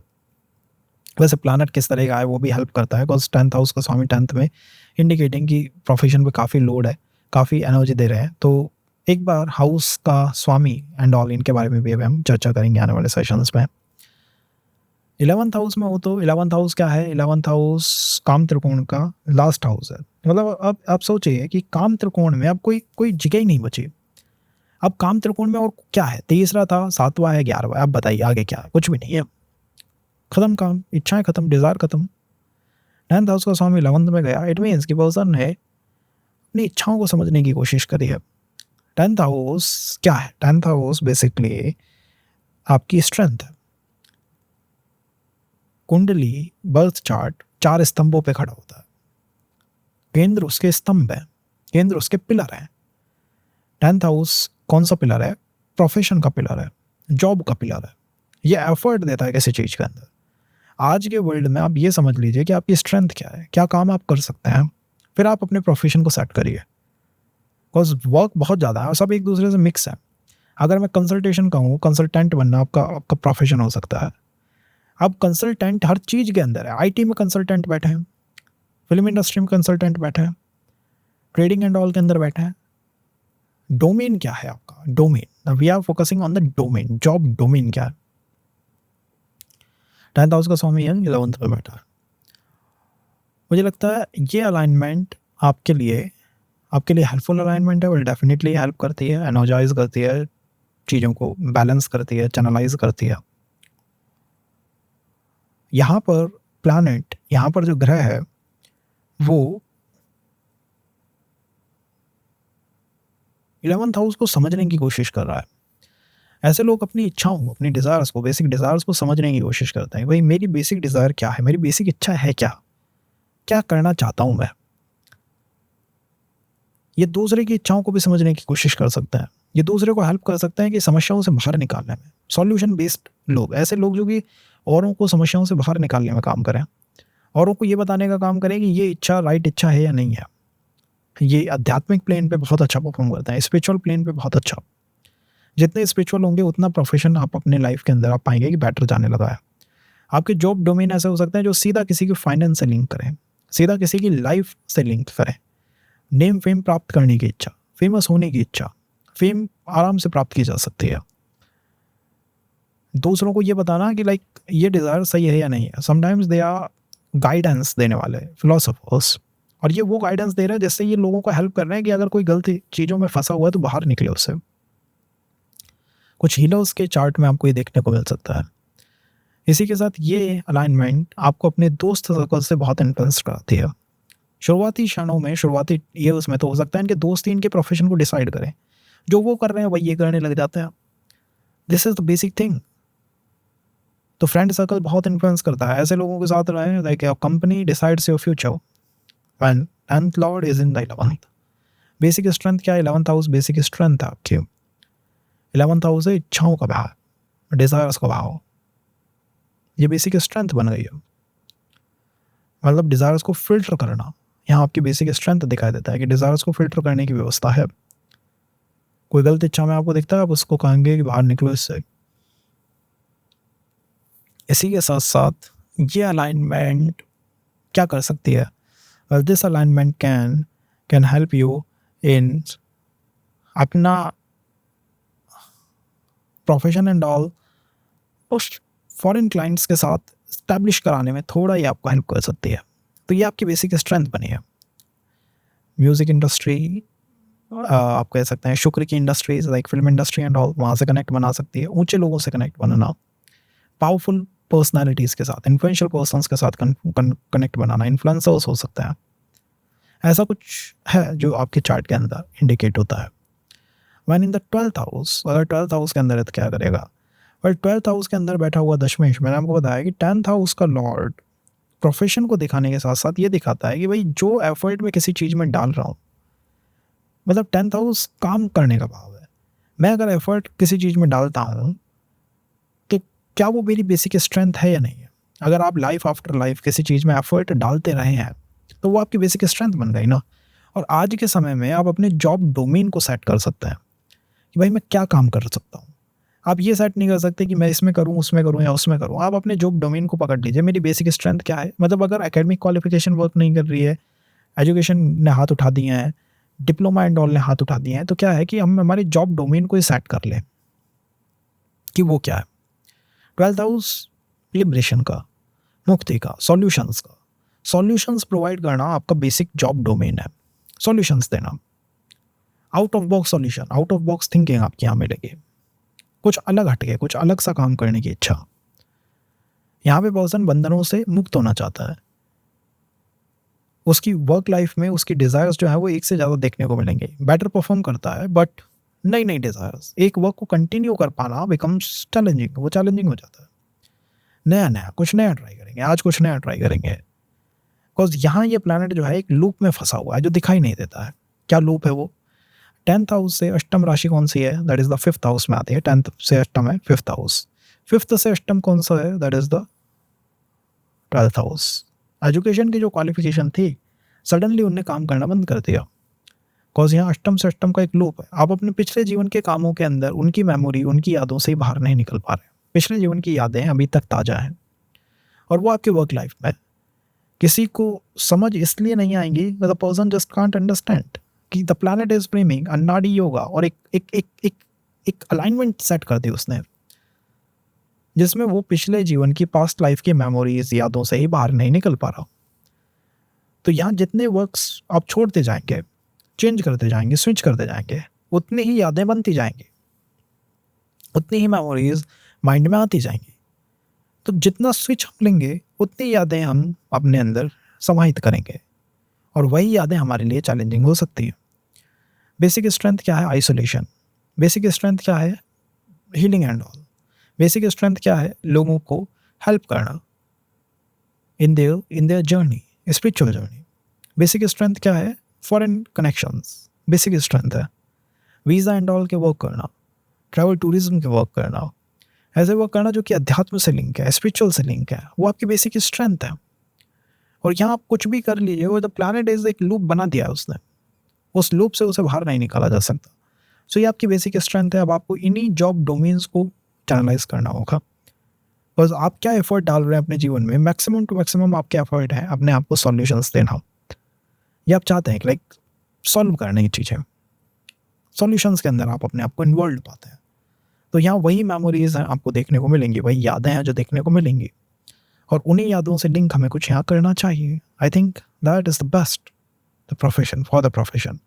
Speaker 1: वैसे प्लानट किस तरह का है वो भी हेल्प करता है, बिकॉज 10th हाउस का स्वामी 10th में, इंडिकेटिंग कि प्रोफेशन पे काफ़ी लोड है, काफ़ी एनर्जी दे रहे हैं। तो एक बार हाउस का स्वामी एंड ऑल इनके बारे में भी अभी हम चर्चा करेंगे आने वाले सेशंस में। 11th हाउस में हो तो 11th हाउस क्या है? 11th हाउस काम त्रिकोण का लास्ट हाउस है। मतलब अब आप सोचिए कि काम त्रिकोण में अब कोई जगह ही नहीं बची। अब काम त्रिकोण में और क्या है? तीसरा था, 7वां है, 11वां। अब बताइए आगे क्या है? कुछ भी नहीं है, खत्म काम, इच्छाएं खत्म, डिजायर खत्म। 9th हाउस का स्वामी 11th में गया, इट मीन्स कि पर्सन ने अपनी इच्छाओं को समझने की कोशिश करी है। 10th हाउस क्या है? 10th हाउस बेसिकली आपकी स्ट्रेंथ है। कुंडली बर्थ चार्ट 4 स्तंभों पे खड़ा होता है, केंद्र उसके स्तंभ है, केंद्र उसके पिलर है। 10th हाउस कौन सा पिलर है? प्रोफेशन का पिलर है, जॉब का पिलर है। ये एफर्ट देता है किसी चीज के अंदर। आज के वर्ल्ड में आप ये समझ लीजिए कि आपकी स्ट्रेंथ क्या है, क्या काम आप कर सकते हैं, फिर आप अपने प्रोफेशन को सेट करिए। बिकॉज वर्क बहुत ज़्यादा है और सब एक दूसरे से मिक्स है। अगर मैं कंसल्टेशन कहूँ, कंसल्टेंट बनना आपका प्रोफेशन हो सकता है। अब कंसल्टेंट हर चीज़ के अंदर है। आईटी में कंसल्टेंट बैठे हैं, फिल्म इंडस्ट्री में कंसल्टेंट बैठे हैं, ट्रेडिंग एंड ऑल के अंदर बैठे हैं। डोमेन क्या है आपका? Domain, we are focusing on the domain. Job domain क्या है? 10th हाउस का स्वामी यंग 11th में बैठा है। मुझे लगता है ये अलाइनमेंट आपके लिए हेल्पफुल अलाइनमेंट है और डेफिनेटली हेल्प करती है, एनर्जाइज करती है, चीज़ों को बैलेंस करती है, चैनलाइज करती है। यहाँ पर प्लैनेट, यहाँ पर जो ग्रह है वो 11th हाउस को समझने की कोशिश कर रहा है। ऐसे लोग अपनी इच्छाओं, अपनी डिज़ायर्स को, बेसिक डिज़ायर्स को समझने की कोशिश करते हैं। भाई मेरी बेसिक डिज़ायर क्या है, मेरी बेसिक इच्छा है क्या, क्या करना चाहता हूँ मैं। ये दूसरे की इच्छाओं को भी समझने की कोशिश कर सकते हैं। ये दूसरे को हेल्प कर सकते हैं कि समस्याओं से बाहर निकालने में। सॉल्यूशन बेस्ड लोग, ऐसे लोग जो कि औरों को समस्याओं से बाहर निकालने में काम करें, औरों को ये बताने का काम करें कि ये इच्छा राइट इच्छा है या नहीं है। ये आध्यात्मिक प्लेन पे बहुत अच्छा परफॉर्म करते हैं, स्पिरिचुअल प्लेन पे बहुत अच्छा। जितने स्पिरिचुअल होंगे उतना प्रोफेशन आप अपने लाइफ के अंदर आप पाएंगे कि बेटर जाने लगा है। आपके जॉब डोमेन ऐसे हो सकते हैं जो सीधा किसी की फाइनेंस से लिंक करें, सीधा किसी की लाइफ से लिंक करें। नेम फेम प्राप्त करने की इच्छा, फेमस होने की इच्छा, फेम आराम से प्राप्त की जा सकती है। दूसरों को ये बताना कि लाइक ये डिज़ायर सही है या नहीं है। समटाइम्स दे आर गाइडेंस देने वाले फिलोसोफर्स, और ये वो गाइडेंस दे रहे हैं जिससे ये लोगों को हेल्प कर रहे हैं कि अगर कोई गलती चीज़ों में फंसा हुआ है तो बाहर निकले उससे। कुछ हीलर्स के चार्ट में आपको ये देखने को मिल सकता है। इसी के साथ ये अलाइनमेंट आपको अपने दोस्त सर्कल से बहुत इन्फ्लुएंस कराती है। शुरुआती क्षणों में, शुरुआती ईयर्स में तो हो सकता है इनके दोस्त ही इनके प्रोफेशन को डिसाइड करें। जो वो कर रहे हैं वही ये करने लग जाते हैं। This is the basic thing. तो फ्रेंड सर्कल बहुत इन्फ्लुएंस करता है। ऐसे लोगों के साथ रहे, like company decides your future when 10th Lord is in the 11th। Basic strength क्या है? 11th हाउस बेसिक स्ट्रेंथ है आपकी। 11th हाउस है इच्छाओं का भाव, डिजायर्स का भाव। ये बेसिक स्ट्रेंथ बन गई है। मतलब डिजायर्स को फिल्टर करना, यहाँ आपकी बेसिक स्ट्रेंथ दिखाई देता है कि डिजायर्स को फिल्टर करने की व्यवस्था है। कोई गलत इच्छा में आपको दिखता है, आप उसको कहेंगे कि बाहर निकलो इससे। इसी के साथ साथ ये अलाइनमेंट क्या कर सकती है? well, this alignment can help you in अपना प्रोफेशन एंड ऑल उस फॉरेन क्लाइंट्स के साथ स्टैब्लिश कराने में थोड़ा ही आपको हेल्प कर सकती है। तो ये आपकी बेसिक स्ट्रेंथ बनी है। म्यूज़िक इंडस्ट्री, आप कह सकते हैं शुक्र की industries like film industry and all, वहाँ से कनेक्ट बना सकती है। ऊंचे लोगों से कनेक्ट बनाना, पावरफुल पर्सनालिटीज़ के साथ, इन्फ्लुएंशियल पर्सन्स के साथ कनेक्ट बनाना, इन्फ्लुएंसर्स हो सकते हैं। ऐसा कुछ है जो आपके चार्ट के अंदर इंडिकेट होता है। Van in the 12th house, अगर 12th हाउस के अंदर है तो क्या करेगा? और 12th हाउस के अंदर बैठा हुआ दशमेश, मैंने आपको बताया कि 10th हाउस का लॉर्ड प्रोफेशन को दिखाने के साथ साथ ये दिखाता है कि भाई जो एफर्ट में किसी चीज़ में डाल रहा हूँ, मतलब 10th हाउस काम करने का भाव है। मैं अगर एफर्ट किसी चीज़ में डालता हूँ तो क्या वो मेरी बेसिक स्ट्रेंथ है या नहीं है? अगर आप लाइफ आफ्टर लाइफ किसी चीज़ में एफर्ट डालते रहे हैं तो वो आपकी बेसिक स्ट्रेंथ बन गई ना। और आज के समय में आप अपने जॉब डोमेन को सेट कर सकते हैं कि भाई मैं क्या काम कर सकता हूँ, आप ये सेट नहीं कर सकते कि मैं इसमें करूँ, उसमें करूँ या उसमें करूँ। आप अपने जॉब डोमेन को पकड़ लीजिए, मेरी बेसिक स्ट्रेंथ क्या है? मतलब अगर एकेडमिक क्वालिफ़िकेशन वर्क नहीं कर रही है, एजुकेशन ने हाथ उठा दिए हैं, डिप्लोमा एंड ऑल ने हाथ उठा दिए हैं, तो क्या है कि हम हमारे जॉब डोमेन को ही सेट कर लें कि वो क्या है। 12th हाउस लिबरेशन का, मुक्ति का, सॉल्यूशंस का। सॉल्यूशंस प्रोवाइड करना आपका बेसिक जॉब डोमेन है। सॉल्यूशंस देना, out of box solution, out of box thinking आपकी यहाँ मिलेगी। कुछ अलग हटके, कुछ अलग सा काम करने की इच्छा। यहाँ पे पर्सन बंधनों से मुक्त होना चाहता है। उसकी वर्क लाइफ में उसकी डिज़ायर्स जो है वो एक से ज़्यादा देखने को मिलेंगे। बेटर परफॉर्म करता है बट नई नई डिज़ायर्स, एक वर्क को कंटिन्यू कर पाना बिकम्स चैलेंजिंग, वो चैलेंजिंग हो जाता है। नया नया कुछ नया ट्राई करेंगे, आज कुछ नया ट्राई करेंगे। बिकॉज यहाँ ये प्लैनेट जो है एक लूप में फंसा हुआ है जो दिखाई नहीं देता है। क्या लूप है वो? 10th हाउस से अष्टम राशि कौन सी है? That is the 5th house में आती है। 10th से अष्टम है 5th हाउस। 5th से अष्टम कौन सा है? That is the 12th house. Education की जो क्वालिफिकेशन थी सडनली उनने काम करना बंद कर दिया। बिकॉज यहाँ अष्टम से अष्टम का एक लूप है। आप अपने पिछले जीवन के कामों के अंदर उनकी मेमोरी, उनकी यादों से ही बाहर नहीं निकल पा रहे। पिछले जीवन की यादें अभी तक ताज़ा हैं और वो आपके वर्क लाइफ में किसी को समझ इसलिए नहीं आएंगी, the person just can't understand कि द प्लैनेट इज फ्रेमिंग अन्नाडी योगा और एक अलाइनमेंट सेट कर दी उसने, जिसमें वो पिछले जीवन की पास्ट लाइफ की मेमोरीज, यादों से ही बाहर नहीं निकल पा रहा। तो यहाँ जितने वर्क्स आप छोड़ते जाएंगे, चेंज करते जाएंगे, स्विच करते जाएंगे, उतनी ही यादें बनती जाएंगी, उतनी ही मेमोरीज माइंड में आती जाएंगी। तो जितना स्विच हम लेंगे उतनी यादें हम अपने अंदर समाहित करेंगे और वही यादें हमारे लिए चैलेंजिंग हो सकती है। बेसिक स्ट्रेंथ क्या है? आइसोलेशन। बेसिक स्ट्रेंथ क्या है? Healing and all. Basic strength क्या है? लोगों को हेल्प करना in their journey, spiritual journey. Basic strength क्या है? फॉरेन कनेक्शंस बेसिक स्ट्रेंथ है। वीज़ा एंड ऑल के वर्क करना, ट्रैवल टूरिज्म के वर्क करना, ऐसे वर्क करना जो कि अध्यात्म से लिंक है, स्पिरिचुअल से लिंक है, वो आपकी बेसिक स्ट्रेंथ है। और यहाँ आप कुछ भी कर लीजिए, वो द प्लैनेट इज एक लूप बना दिया है उसने, उस लूप से उसे बाहर नहीं निकाला जा सकता। सो ये आपकी बेसिक स्ट्रेंथ है। अब आपको इन्हीं जॉब डोमेन्स को चैनलाइज करना होगा। बस आप क्या एफर्ट डाल रहे हैं अपने जीवन में, मैक्सिमम टू मैक्सिमम आपके एफर्ट है अपने आप को सॉल्यूशंस देना। ये आप चाहते हैं कि लाइक सॉल्व करने की चीज़ें, सॉल्यूशंस के अंदर आप अपने आप को इन्वॉल्व पाते हैं। तो यहाँ वही मेमोरीज हैं आपको देखने को मिलेंगी, वही यादें हैं जो देखने को मिलेंगी और उन्हीं यादों से लिंक हमें कुछ यहाँ करना चाहिए। I think that is the best the profession for the profession.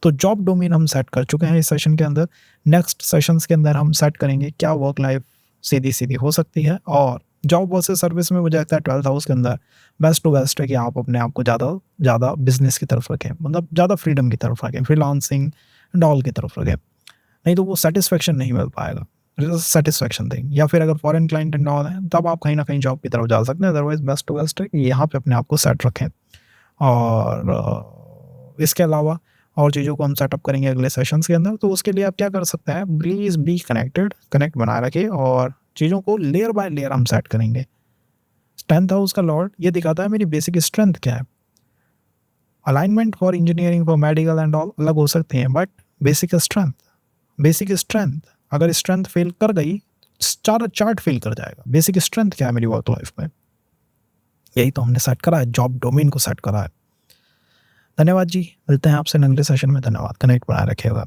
Speaker 1: तो जॉब डोमेन हम सेट कर चुके हैं इस सेशन के अंदर। नेक्स्ट सेशंस के अंदर हम सेट करेंगे क्या वर्क लाइफ सीधी सीधी हो सकती है, और जॉब वर्सेस सर्विस में मुझे लगता है 12th हाउस के अंदर बेस्ट टू बेस्ट है कि आप अपने आप को ज़्यादा बिजनेस की तरफ रखें, मतलब ज़्यादा फ्रीडम की तरफ रखें, फ्रीलांसिंग एंड ऑल की तरफ रखें। नहीं तो वो सेटिस्फेक्शन नहीं मिल पाएगा, सेटिस्फेक्शन थिंग। या फिर अगर फॉरेन क्लाइंट एंड ऑल है तब आप कहीं ना कहीं जॉब की तरफ जा सकते हैं। अदरवाइज बेस्ट टू बेस्ट है कि यहाँ पे अपने आप को सेट रखें। और इसके अलावा और चीज़ों को हम सेटअप करेंगे अगले सेशंस के अंदर। तो उसके लिए आप क्या कर सकते हैं, प्लीज़ बी कनेक्ट बनाए रखिए और चीज़ों को लेयर बाय लेयर हम सेट करेंगे। 10th हाउस का लॉर्ड ये दिखाता है मेरी बेसिक स्ट्रेंथ क्या है। Alignment for engineering, for medical and all अलग हो सकती हैं, बट बेसिक स्ट्रेंथ अगर स्ट्रेंथ फेल कर गई, चार्ट फेल कर जाएगा। बेसिक स्ट्रेंथ क्या है मेरी वर्क लाइफ में, यही तो हमने सेट करा है, जॉब डोमेन को सेट करा है। धन्यवाद जी, मिलते हैं आपसे अगले सेशन में। धन्यवाद, कनेक्ट बनाए रखिएगा।